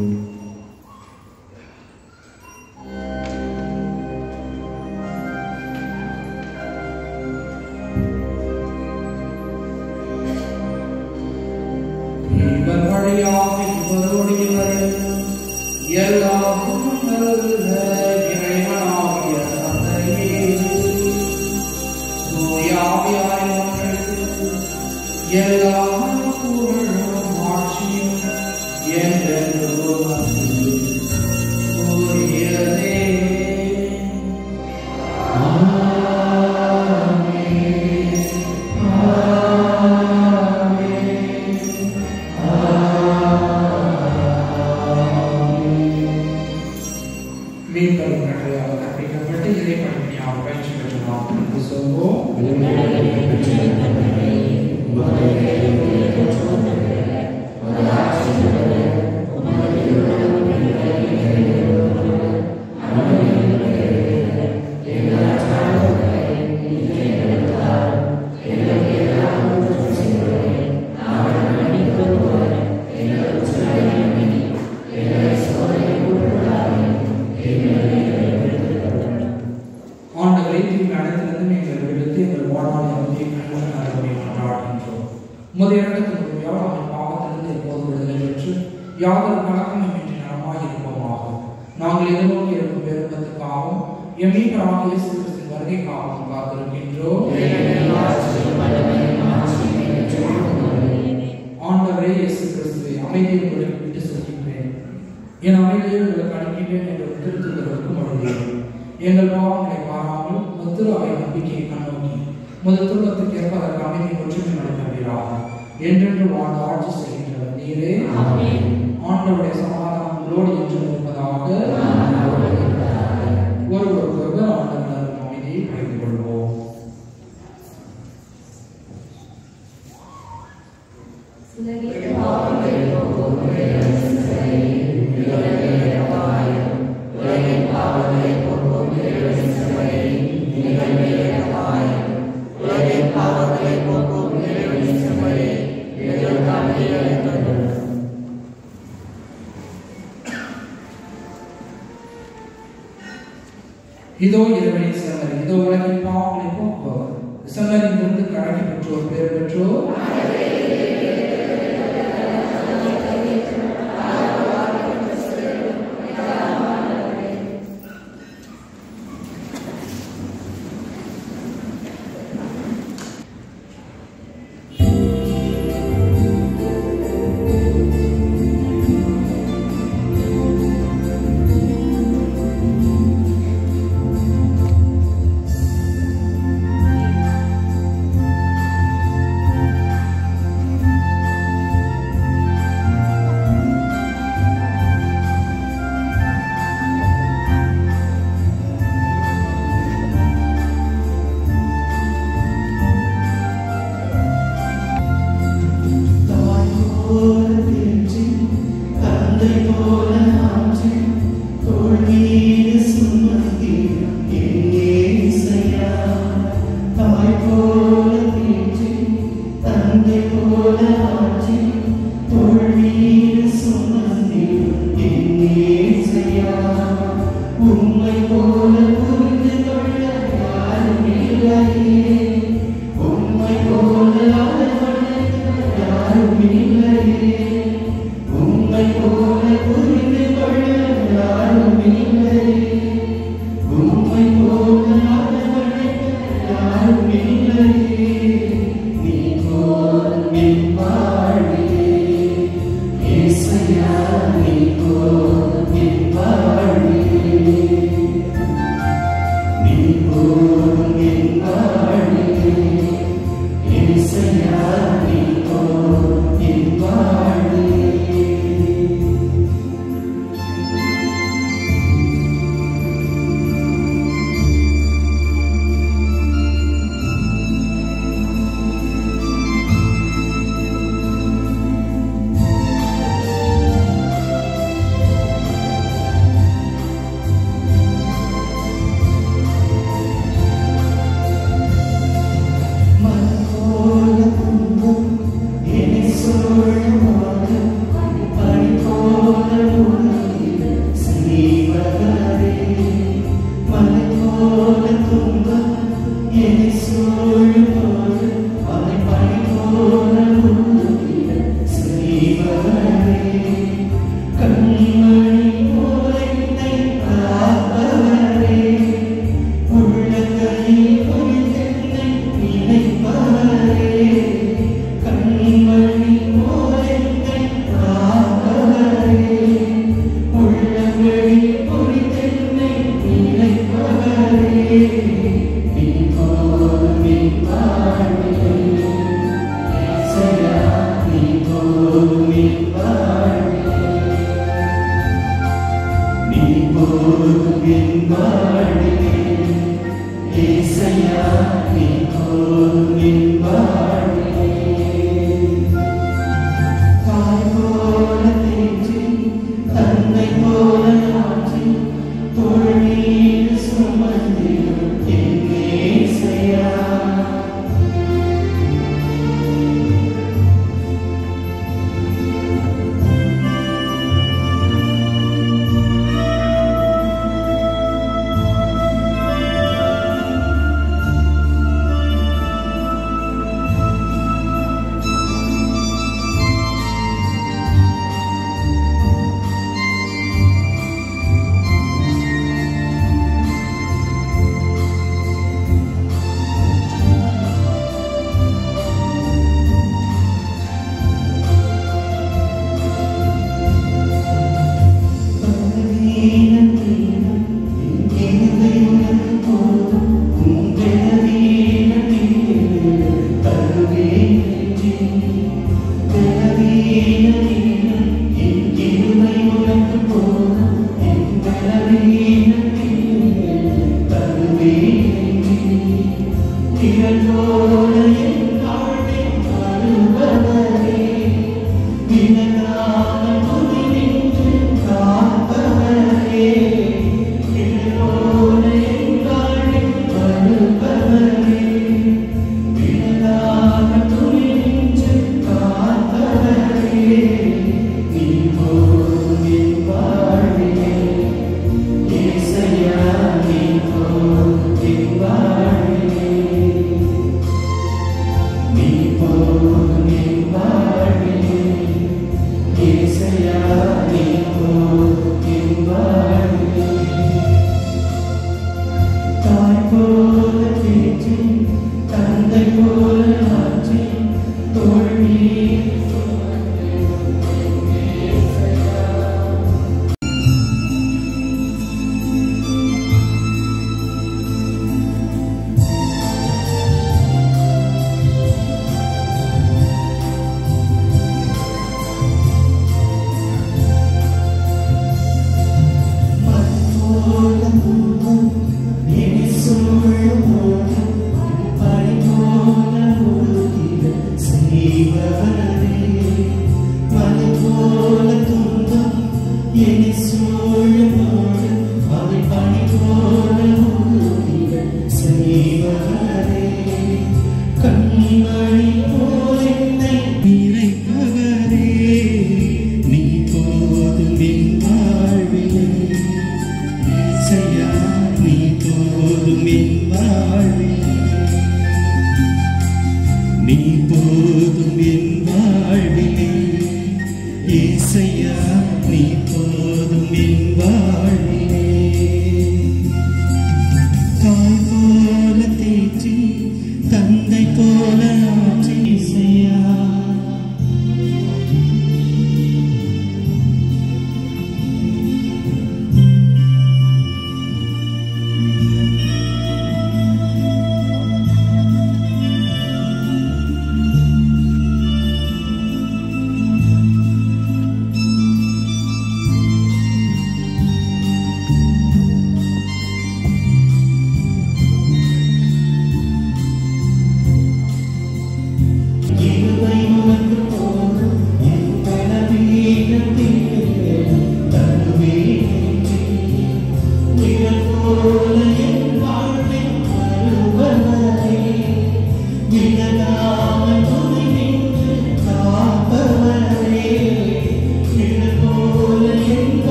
இதோ இறைவனின் செம்மறி, இதோ உலகின் பாவங்களை போக்குபவர். செம்மறியிலிருந்து கழகி பெற்றோர் பேர் பெற்றோர். Yes, I am.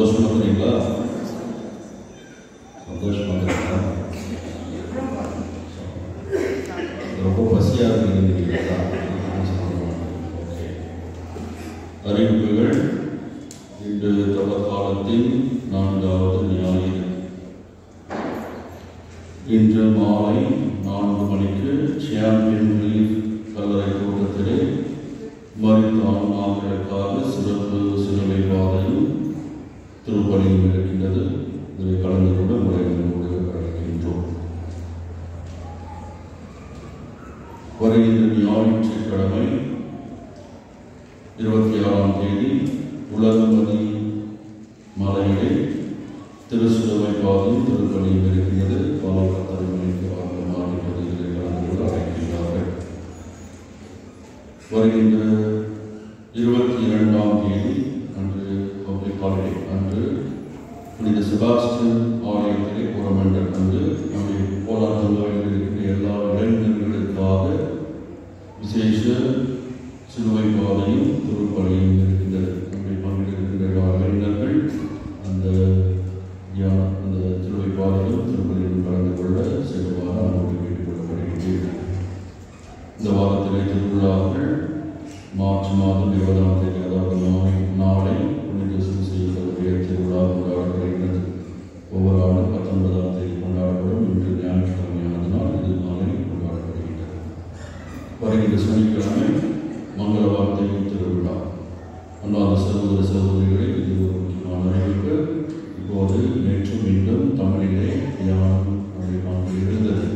சந்தோஷமா இருக்கிறீங்களா? சந்தோஷமா இருக்கிறீங்களா? ரொம்ப பசியாக இருக்கிறீங்களா? அறிவிப்புகள். இன்று தவக்காலத்தின் 4வது ஞாயிறு. இன்று மாலை 4 மணிக்கு சாம்பியன் ரிலீஃப் கல்லறை கூட்டத்திலே மரித்த ஆன்மாக்களுக்காக சிறப்பு சிலுவை பாதையும் திருப்பலியும் இருக்கின்றது. இதில் கலந்து கொண்டு முறைகளோடு அழைக்கின்றோம். வருகின்ற ஞாயிற்றுக்கிழமை 26ஆம் தேதி உலகமதி மலையிலே திருச்சிலுவை பாதையும் திருப்பலியும் இருக்கின்றது. காலை 10 மணிக்கு ஆரம்பமாக பகுதிகளில் கலந்து கொண்டு அழைக்கின்றார்கள். வருகின்ற 22ஆம் தேதி அன்று பப்ளிக் ஹாலிடே அன்று புனித செபாஸ்டியன் ஆலயத்திலே புறமண்டல் அன்று நம்முடைய போராட்டங்களில் இருக்கின்ற எல்லா இளைஞர்களுக்காக விசேஷ சிலுவை பாதையும் திருப்பலியும் இருக்கின்றது. நம்முடைய பங்கிருக்கின்ற எல்லா இளைஞர்கள் அந்த சிலுவை பாதையும் திருப்பலியும் கலந்து கொள்ள செல்லுமாறு அன்போடு கேட்டுக் கொள்ளப்படுகின்றீர்கள். இந்த வாரத்திலே திருவிழாக்கள் மார்ச் மாதம் 20ஆம் தேதி, அதாவது நாளை புனித சுவிசேஷருடைய திருவிழா கொண்டாடப்படுகிறது. ஒவ்வொரு ஆண்டும் 19ஆம் தேதி கொண்டாடப்படும். இன்று ஞாயிற்றுக்கிழமையானதனால் இது நாளை கொண்டாடப்படுகின்றது. வருகின்ற சனிக்கிழமை மங்கள வார்த்தையின் திருவிழா. அன்பார்ந்த சகோதர சகோதரிகளை, இது ஒரு முக்கியமான அறிவிப்பு. இப்போது நேற்றும் மீண்டும் தமிழிலே தியானம் இருந்தது.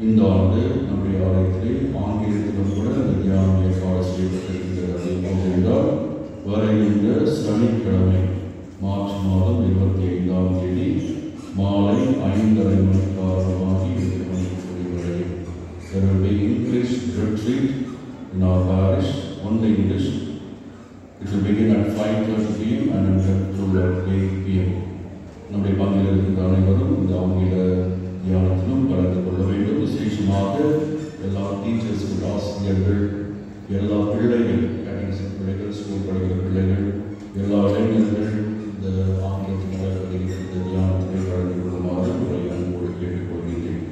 இந்த ஆண்டு நம்முடைய ஆலயத்திலே ஆங்கிலத்திலும் கூட அந்த தியானம் ஏற்பாடு செய்யப்பட்டிருக்கிறது. என்றால் வருகின்ற சனிக்கிழமை மார்ச் மாதம் 25ஆம் தேதி மாலை 5:30 மணிக்கு ஆரம்பமாகி 8 மணிக்கு முடிவடையும். There will be English retreat in our parish, only English. It will begin at 5:30 p.m. and conclude at 8 p.m. நம்முடைய பங்கில் இருக்கின்ற அனைவரும் இந்த ஆங்கில தியானத்திலும் கலந்து கொள்ள வேண்டும். விசேஷமாக எல்லா டீச்சர்ஸ், ஆசிரியர்கள், எல்லா பிள்ளைகள், கேட்டகரிசன் பிள்ளைகள், ஸ்கூல் படிக்கிற பிள்ளைகள், எல்லா இளைஞர்கள் இந்த ஆங்கிலத்தில் நடக்கப்படுகிற இந்த தியானத்திலே கலந்து கொள்ளுமாறு உங்களை அன்போடு கேட்டுக்கொள்கின்றேன்.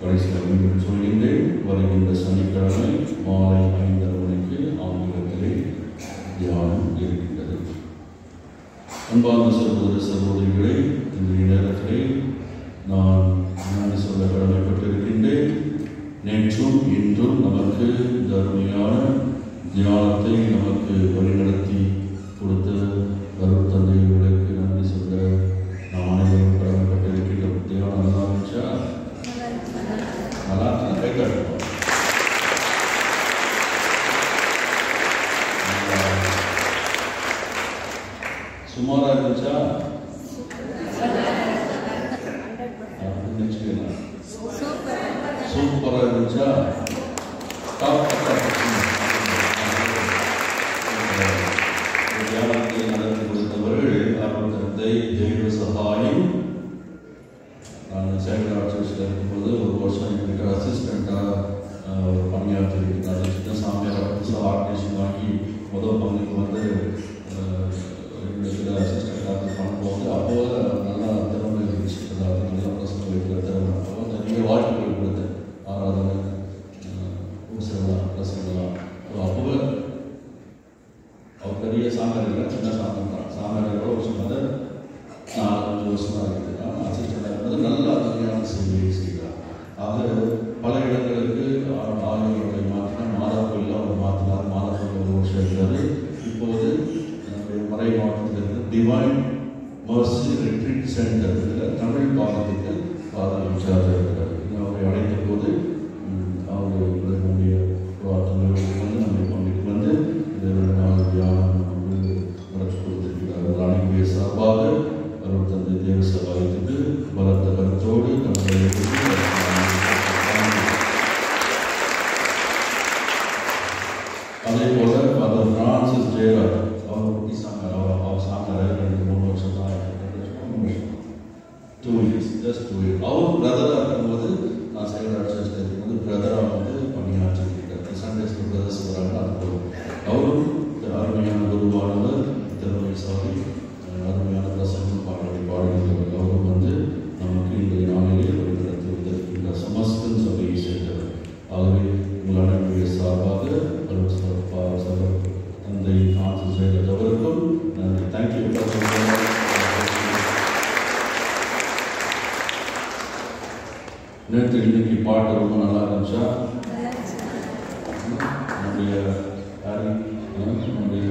கடைசியாக மீண்டும் சொல்கின்றேன், வருகின்ற சனிக்கிழமை மாலை 5:30 மணிக்கு ஆங்கிலத்திலே தியானம் இருக்கின்றது. அன்பார்ந்த சகோதர சகோதரிகளை, இன்றைய நேரத்திலே நான் நன்றி சொல்ல கடமைப்பட்டிருக்கின்றேன். நேற்றும் இன்றும் நமக்கு தர்மையான தியானத்தை நமக்கு வழிநடத்தி கொடுத்த அருள் தந்தைகளுக்கு நன்றி சொல்ல நாம் அனைவரும் கடமைப்பட்டிருக்கின்றோம். தியானம் நல்லா இருந்துச்சா? நல்லா கை காட்டுவோம். சுமாரா இருந்துச்சா? சூப்பரா இருந்துச்சா? தியானத்தை நடத்தி கொடுத்தவர்கள் அருள் தந்தை தெய்வ சகாயம். நான் சேகர் ஆர்ச்சர்ஸில் இருக்கும்போது ஒரு வருஷம் எங்களுக்கு அசிஸ்டண்ட்டாக பணியாற்றி இருக்கிறார். சின்ன சாமியார் புதுசாக ஆர்டினேஷன் வாங்கி முதல் பங்குக்கு வந்து அசிஸ்டண்ட்டாக பண்ணும்போது அப்போது நல்லா திறமை இருந்துச்சு. அதாவது நல்லா பிரசங்க வைக்கிற திறமை. அப்போ நிறைய வாழ்க்கைகள் கொடுத்தேன். ஆராதனை, ஊசலாம், பிரசங்கலாம். அப்போது அவர் பெரிய சாமியார் இல்லை, சின்ன சாமியார் தான். சாமியாரோட ஒரு சொன்னது 4-5 வருஷமாக இருக்குது. ஆனால் அசிஸ்டண்டாக இருந்தது நல்லா அருமையான சேவையை செய்கிறார். ஆக பல இடங்களுக்கு ஆலயங்களை மாற்றினா, மாதாக்கோயிலில் அவர் மாற்றினார். மாதாக்கோயில் ஒரு வருஷம் இருக்கிறார். இப்போது நம்முடைய மறை மாவட்டத்தில் இருக்கிற டிவைன் மர்சி ரிட்ரீட் சென்டர் இதில் தமிழ் பாடத்துக்கு பாதம் இன்சார்ஜாக இருக்கிறார். அவரை அழைத்த போது அவர் நம்முடைய தமிழர்களுக்கு வந்து நம்முடைய பங்குக்கு வந்து இந்த 2 நாள் தியானம் வந்து நடத்தி கொடுத்திருக்கிறார். அனைவருடைய சார்பாக அருள் தந்தை தேவ சகாயத்துக்கு பலத்த கருத்தோடு அதே போல ஃபாதர் பாட்டு ரொம்ப நல்லா இருந்துச்சா? நம்முடைய நம்முடைய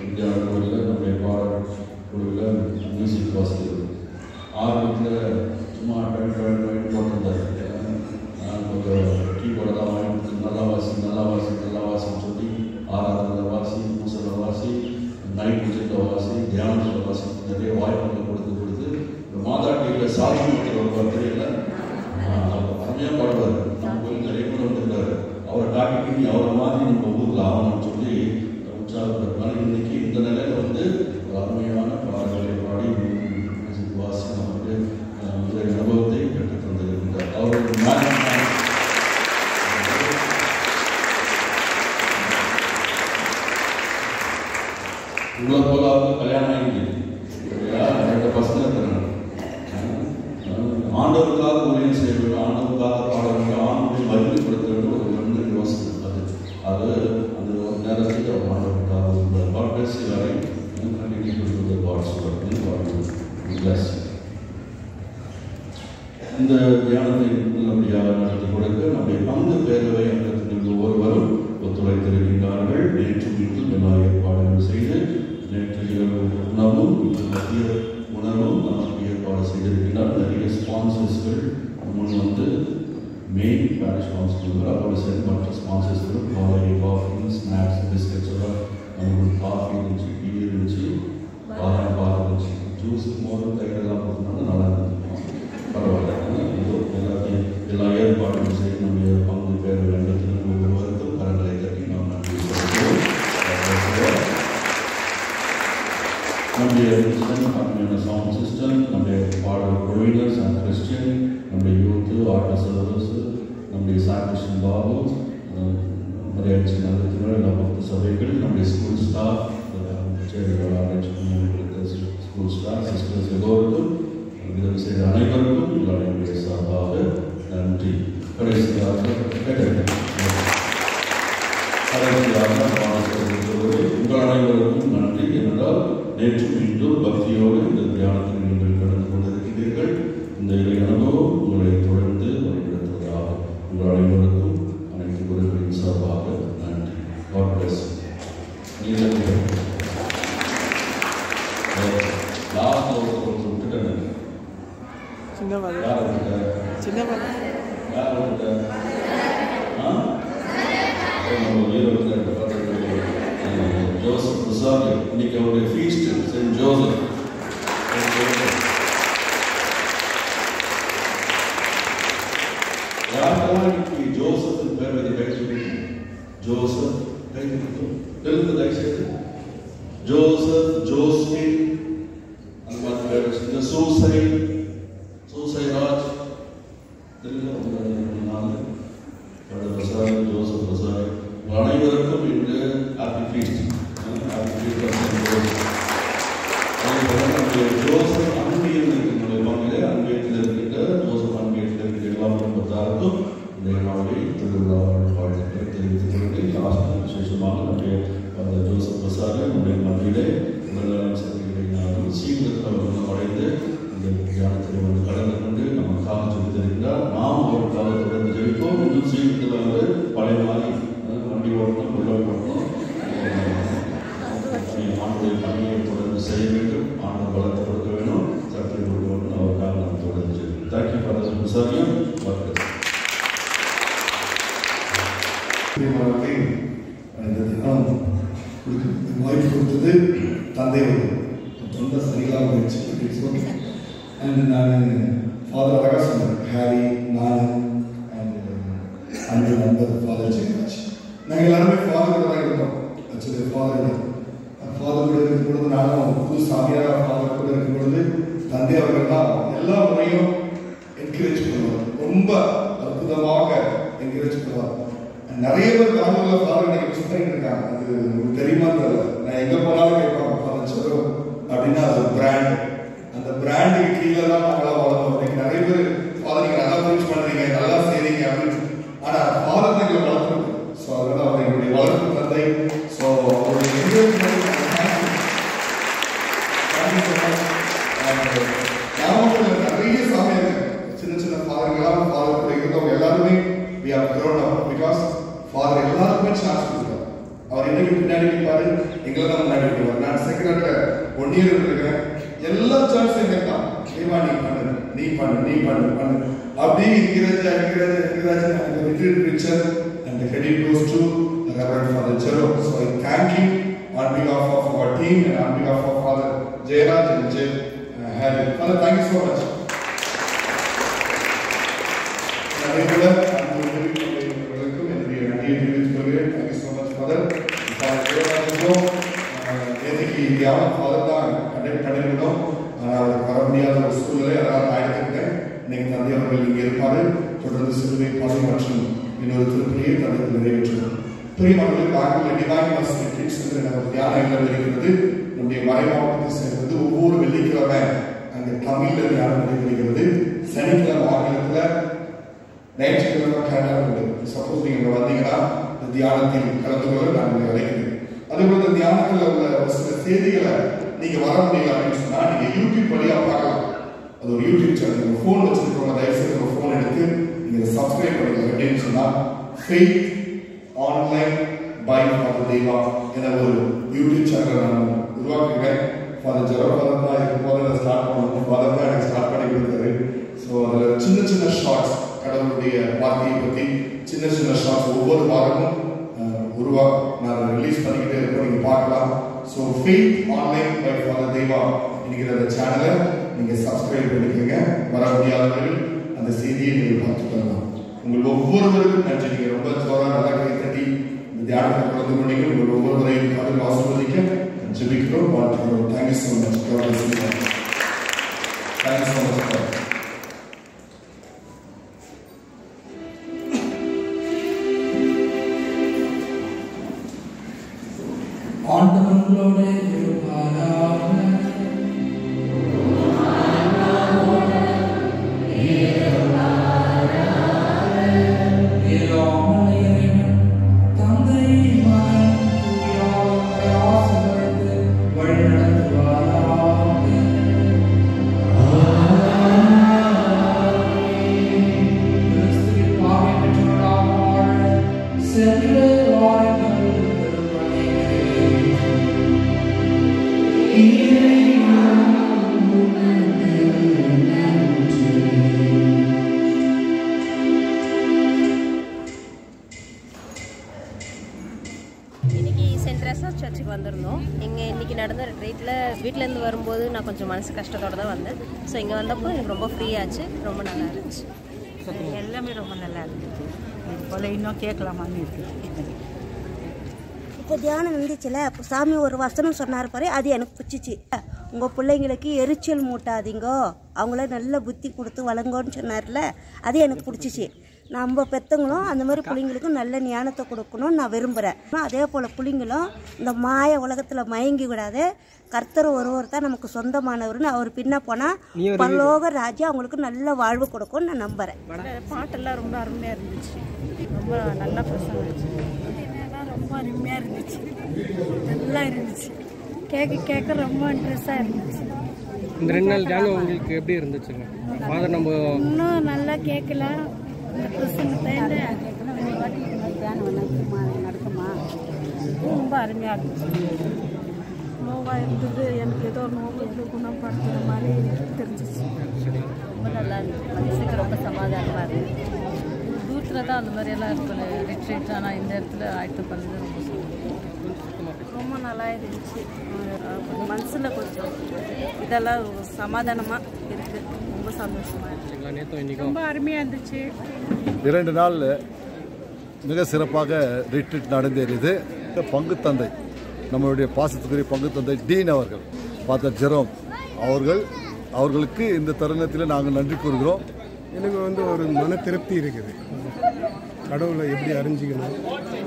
வித்யாலயத்தில் நம்முடைய பாடல் குழுவில் மியூசிக் வாசிக்கிறது ஆரம்பத்தில் சும்மா போட்டிருந்தார். கீபோர்டு தான் வாங்கி நல்லா வாசின்னு சொல்லி ஆராதனை வாசி, பூசலை வாசி, நைட் மியூசிக்கில் வாசி, தியானத்தில் வாசி நிறைய வாய்ப்புகள் கொடுத்து மாதா டிவியில் சாமி மட்டும் ஒரு பர்த்டேயில் அருமையாக பாடுவார். நம்ம போய் நிறைய பேர் வந்துருக்காரு. அவரை காட்டிட்டு அவரை மாதிரி நம்ம ஊரில் ஆகணும்னு சொல்லி உற்சாகப்படுத்தினால இன்னைக்கு இந்த நிலையில் வந்து ஒரு அருமையான பாடல்களை பாடி மியூசிக் வாசி நமக்கு இந்த அனுபவத்தை பெற்று தந்திருக்கின்றார். அவருடைய உங்களை போல கல்யாணம் ஆகிடுது. 2 பசங்க இருக்கிறாங்க. ஆண்டவருக்காக ஊழியம் செய்ய வேண்டும், ஆண்டவருக்காக பாட வேண்டும், ஆண்டவரை மகிமைப்படுத்த வேண்டும். ஒரு மனித யோசனை அது அந்த ஒரு நேரத்தில் அவர் ஆண்டவருக்காக இருந்தார். God bless you all. Continue to do the God's work. God will bless you. இந்த தியானத்தை நல்லபடியாக நடத்தி கொடுக்க நம்முடைய பங்கு பேரவை அங்கத்திற்கு ஒவ்வொருவரும் ஒத்துழைத்திருக்கின்றார்கள். நேற்று வீட்டில் எல்லா ஏற்பாடுகளும் செய்து நேற்று இரவு உணவும் மதிய உணவும் நமக்கு ஏற்பாடு செய்திருக்கிறார். நிறைய ஸ்பான்சர்ஸ்கள் முன் வந்து மெயின் பேரிஷ் ஸ்பான்சர்கள் அதோடு சேர்ந்து மற்ற ஸ்பான்சர்ஸ்களும் காஃபி, ஸ்நாக்ஸ், பிஸ்கட்ஸ் எல்லாம் நமக்கு காஃபி இருந்துச்சு, டீ இருந்துச்சு, பால் இருந்துச்சு, ஜூஸ் மோரும் கைகளெல்லாம் போட்டுனாலும் நல்லா இருந்துச்சு. பரவாயில்ல. எல்லா ஏற்பாடுகளும் செய்து நம்முடைய பங்கு பேர வேண்டத்தில் ஒவ்வொருவருக்கும் கரங்களை கட்டி நாம் நன்றி சொல்கிறோம். நம்முடைய அருமையான சவுண்ட் சிஸ்டம், நம்முடைய பாடல் குழுவினர்ஸ் அண்ட் கிறிஸ்டியன், நம்முடைய யூத்து, ஆர்ட் சர்வீஸ், நம்முடைய சாக்ரிஸ்டியன் பாபு, நிறைய நல்ல எல்லா பக்த சபைகள், நம்முடைய school staff, school staff, sisters எல்லோருக்கும் உதவி செய்த அனைவருக்கும் என்னுடைய சார்பாக நன்றி. கடைசியாக உங்கள் அனைவருக்கும் நன்றி. ஏனென்றால் நேற்று மீண்டும் பக்தியோடு இந்த தியானத்தில் நீங்கள் கடந்து கொண்டிருக்கிறீர்கள். இந்த இறை அனுபவம் உங்களை தொடர்ந்து வழிநடத்துவதாக உங்கள் அனைவருக்கும் அனைத்து குருக்களின் சார்பாக நன்றி. God bless you. லாஸ்ட் ஒருத்தர் விட்டுட்டேன். ஜோசப் பிரசாத் இன்னைக்கு அவருடைய ஃபீஸ்ட் சென்ட் ஜோசப். யாருக்கெல்லாம் இன்னைக்கு ஜோசப் பேர் வைத்து கை சொல்லிட்டு ஜோசப் கை தெலுங்கு தயவுசெய்து ஜோசப், ஜோஸ்மின் அந்த மாதிரி பேர் வச்சுருந்த சூசை ராஜ் பிரசாத், ஜோசப் பிரசாத் அனைவருக்கும் இன்று ஹாப்பி ஃபீஸ்ட். ஜோசப் அன்பியல் நம்முடைய பங்கிலே அன்பியத்தில் இருக்கின்ற ஜோசப் அன்பியத்தில் இருக்கின்ற எல்லா குடும்பத்தாருக்கும் இந்த நாளை திருவிழா வாழ்த்துக்களை தெரிவித்துக் கொண்டு லாஸ்ட் விசேஷமாக நம்முடைய ஜோசப் பிரசாத் நம்முடைய மத்தியிலே உடல்நலம் சந்திக்கிறார்கள். சீக்கிரத்தில் அவர் அடைந்து இந்த தியானத்தில் வந்து கலந்து கொண்டு நமக்காக சொல்லித்திருக்கிறார். நாம் அவருக்காக தொடர்ந்து ஜெயிப்போம். இன்னும் சீக்கிரத்தில் வந்து பழைய மாதிரி வண்டி ஓட்டணும், உள்ள ஓட்டணும், ஆண்டுடைய பணியை தொடர்ந்து செய்ய வேண்டும். ஆண்டு பலத்தை கொடுக்க வேண்டும், சக்தி கொடுக்க வேண்டும். அவருக்காக நாம் தொடர்ந்து செய்வோம். தேங்க்யூ ஃபார் திஸ் விசாரியம். இந்த தினம் வாய்ப்பு கொடுத்தது தந்தை தொண்டை சரியில்லாமல் போயிடுச்சு. அண்ட் நான் ஃபாதர் அழகாக சொன்னேன். ஹாரி, நான் அண்ட் நண்பர் ஃபாதர் ஜெயராஜ், நாங்கள் எல்லாருமே ஃபாதர் தான் இருந்தோம். ஆக்சுவலி ஃபாதர் கூட இருக்கும் பொழுது, நானும் புது சாமியாராக ஃபாதர் கூட இருக்கும் பொழுது தந்தை அவர்கள் தான் எல்லா முறையும் என்கரேஜ் பண்ணுவார். ரொம்ப அற்புதமாக என்கரேஜ் பண்ணுவார். நிறைய பேர் காரணங்களில் ஃபாதர் எனக்கு மிஸ் பண்ணிட்டு இருக்காங்க. அது உங்களுக்கு தெரியுமா தெரியல. நான் எங்கே போனாலும் கேட்பாங்க ஃபாதர் செரோ அப்படின்னா அது ஒரு பிராண்ட். அந்த பிராண்டுக்கு கீழே தான் நாங்களாம் வளர்ந்தோம். இன்னைக்கு நிறைய பேர் ஃபாதர் நீங்கள் நல்லா ப்ரீச் பண்ணுறீங்க, நல்லா செய்றீங்க அப்படின்னு. ஆனால் ஃபாதர் தான் எங்களை வளர்த்துருக்கு. ஸோ அதனால அவர் எங்களுடைய வளர்ப்பு தந்தை. ஸோ அவருடைய கிராமத்தில் நிறைய சாமியார்கள், சின்ன சின்ன ஃபாதர்களாக ஃபாதர் கூட இருந்தவங்க எல்லாருமே எங்களை தான் முன்னாடி விடுவார். நான் செக்ரட்டரி 1 year இருக்கேன். எல்லா சான்ஸும் எங்க தான் தேவா நீ பண்ணு அப்படி retreat preacher and the credit goes to Reverend Father Jerome. So I thank him on behalf of our team and on behalf of Father Jairaj and Harry. Father, thank you so much. Thank you so much, Father. Father தான் கண்டக்ட் பண்ணிருந்தோம். ஆனால் வர முடியாத ஒரு சூழ்நிலை அதனால் ஆயிரத்திருக்கேன். இன்னைக்கு தந்தை அவர்கள் இங்கே இருப்பாரு. தொடர்ந்து சிலுவை பாதை மற்றும் இன்னொரு திருப்பதியை தந்தை நிறைவேற்றுவோம். பிரியமானவர்களே, பாக்கில் டிவைன் மர்சி ரிட்ரீட்ஸ் என்று நமக்கு தியானம் இல்லம் இருக்கிறது. நம்முடைய மறை மாவட்டத்தை சேர்ந்தது. ஒவ்வொரு வெள்ளிக்கிழமை அங்கே தமிழில் தியானம் நடைபெறுகிறது. சனிக்கிழமை ஆங்கிலத்தில், ஞாயிற்றுக்கிழமை கன்னடம் உண்டு. சப்போஸ் நீங்கள் வந்தீங்கன்னா இந்த தியானத்தில் கலந்து கொள்ள நான் உங்களை அழைக்கிறேன். அதேபோல இந்த தியானத்தில் உள்ள ஒரு சில செய்திகளை நீங்க வர முடியல அப்படின்னு சொன்னா நீங்க யூடியூப் வழியா பார்க்கலாம். அது ஒரு யூடியூப் சேனல். உங்க போன் வச்சிருக்கவங்க தயவுசெய்து உங்க போன் எடுத்து நீங்க சப்ஸ்கிரைப் பண்ணிக்கலாம். எப்படின்னு சொன்னா ஃபெய்த் ஆன்லைன் பை ஃபாதர் தேவா என்ற ஒரு யூடியூப் சேனலை நான் உருவாக்குகிறேன். ஃபாதர் ஜெரோஃபாதர் தான் இருக்கும்போது அதை ஸ்டார்ட் பண்ணணும். ஃபாதர் தான் எனக்கு ஸ்டார்ட் பண்ணி கொடுத்தாரு. ஸோ அதில் சின்ன சின்ன ஷார்ட்ஸ் கடவுளுடைய வார்த்தையை பற்றி சின்ன ஷார்ட்ஸ் ஒவ்வொரு வாரமும் நான் ரிலீஸ் பண்ணிக்கிட்டே இருக்கோம். நீங்க பார்க்கலாம். So faith online by father Deva என்கிற அந்த சேனலை நீங்க சப்ஸ்கிரைப் பண்ணிக்கோங்க. வர முடியாதவர்கள் அந்த செய்தியை நீங்கள் பார்த்துக்கலாம். உங்கள் ஒவ்வொருவருக்கும் நன்றி. நீங்க ரொம்ப ஜோரா நல்லா கை தட்டி இந்த தியானத்தில் கலந்து கொண்டீங்க. உங்கள் ஒவ்வொருவரையும் கடவுள் ஆசீர்வதிக்க ஜெபிக்கிறோம், வாழ்த்துக்கிறோம். Thank you so much. Thank you so much. ஆண்டவர்களோடு இருப்பாராக. தந்தை மகன் வழி நடத்துவாராக. கிறிஸ்துவின் பாவை பெற்றவர்களாக சென்று வாருங்கள். சர்ச்சுக்கு வந்திருந்தோம். இங்கே இன்றைக்கி நடந்த ரிட்ரீட்டில் வீட்டிலேருந்து வரும்போது நான் கொஞ்சம் மனசு கஷ்டத்தோடு தான் வந்தேன். ஸோ இங்கே வந்தப்போ எனக்கு ரொம்ப ஃப்ரீயாச்சு, ரொம்ப நல்லா இருந்துச்சு. எல்லாமே ரொம்ப நல்லா இருந்துச்சு. போல இன்னும் கேட்கலாமான்னு இருக்குது. இப்போ தியானம் இருந்துச்சுல, சாமி ஒரு வசனம் சொன்னார் பாரு, அது எனக்கு பிடிச்சிச்சு. உங்கள் பிள்ளைங்களுக்கு எரிச்சல் மூட்டாதீங்கோ, அவங்கள நல்ல புத்தி கொடுத்து வழங்கோன்னு சொன்னார்ல, அது எனக்கு பிடிச்சிச்சு. நம்ம பெற்றவங்களும் அந்த மாதிரி பிள்ளைங்களுக்கு நல்ல ஞானத்தை கொடுக்கணும்னு நான் விரும்புகிறேன். அதே போல் பிள்ளைங்களும் இந்த மாய உலகத்தில் மயங்கி விடாது. கர்த்தர் ஒருவர் தான் நமக்கு சொந்தமானவர்னு அவர் பின்ன போனால் பரலோக ராஜ்யம் அவங்களுக்கு நல்ல வாழ்வு கொடுக்கும்னு நான் நம்புகிறேன். பாட்டெல்லாம் ரொம்ப அருமையாக இருந்துச்சு. ரொம்ப நல்லா பிரசங்கம் இருந்துச்சு. ரொம்ப அருமையாக இருந்துச்சு. நல்லா இருந்துச்சு. கேட்க ரொம்ப இன்ட்ரெஸ்டாக இருந்துச்சு. இந்த 2 நாள் தியானம் உங்களுக்கு எப்படி இருந்துச்சுங்க? ஃபாதர் நம்ம இன்னும் நல்லா கேட்கலாம். இந்த பிரசங்கத்தை நடக்குமா? ரொம்ப அருமையாக இருந்துச்சு. நோவாக இருந்தது எனக்கு ஏதோ நோவுக்கு குணப்படுத்துகிற மாதிரி தெரிஞ்சிச்சு. ரொம்ப நல்லா இருந்துச்சு. மனசுக்கு ரொம்ப சமாதானமாக இருந்துச்சு. தூரத்தில் தான் அந்த மாதிரியெல்லாம் இருக்கும் ரிட்ரீட். ஆனால் இந்த இடத்துல ஆயத்து பண்ணது ரொம்ப நல்லா இருந்துச்சு. மனசில் கொஞ்சம் இதெல்லாம் சமாதானமாக இருக்குது. ரொம்ப சந்தோஷமாக இருந்துச்சு. ரொம்ப அருமையாக இருந்துச்சு. 2 நாள் மிக சிறப்பாக ரிட்ரீட் நடந்தேறியது. பங்கு தந்தை, நம்மளுடைய பாசத்துக்குரிய பங்கு தந்தை டீன் அவர்கள், ஃபாதர் ஜெரோம் அவர்களுக்கு இந்த தருணத்தில் நாங்கள் நன்றி கூறுகிறோம். எனக்கு ஒரு மன திருப்தி இருக்குது. கடவுளை எப்படி அறிஞ்சிக்கணும்,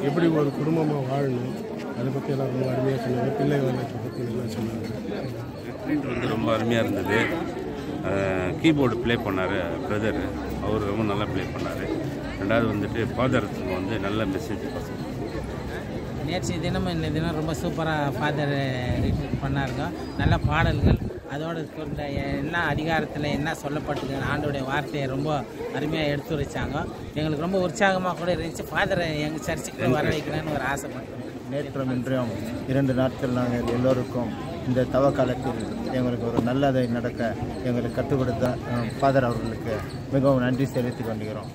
எப்படி ஒரு குடும்பமாக வாழணும், அதை பற்றி எல்லாம் ரொம்ப அருமையாக சொன்னாங்க. பிள்ளை வளர்ச்சி பற்றி நல்லா சொன்னாங்க. ரொம்ப அருமையாக இருந்தது. கீபோர்டு ப்ளே பண்ணார் பிரதர், அவர் ரொம்ப நல்லா ப்ளே பண்ணார். ரெண்டாவது ஃபாதருக்கு நல்ல மெசேஜ் பசங்க. நேற்று தினம் இந்த தினம் ரொம்ப சூப்பராக ஃபாதர் ரிட்ரீட் பண்ணாருங்க. நல்ல பாடல்கள், அதோட இந்த என்ன அதிகாரத்தில் என்ன சொல்லப்பட்டது ஆண்டோடைய வார்த்தையை ரொம்ப அருமையாக எடுத்துரைச்சாங்க. எங்களுக்கு ரொம்ப உற்சாகமாக கூட இருந்துச்சு. ஃபாதரை எங்கள் சர்ச்சுக்கு வர வைக்கணும்னு ஒரு ஆசைப்பட்டோம். நேற்றும் இன்றையும் 2 நாட்கள் நாங்கள் எல்லோருக்கும் இந்த தவ காலத்தில் எங்களுக்கு ஒரு நல்லதை நடக்க எங்களுக்கு கற்றுக் கொடுத்த ஃபாதர் அவர்களுக்கு மிகவும் நன்றி செலுத்திக் கொள்கிறோம்.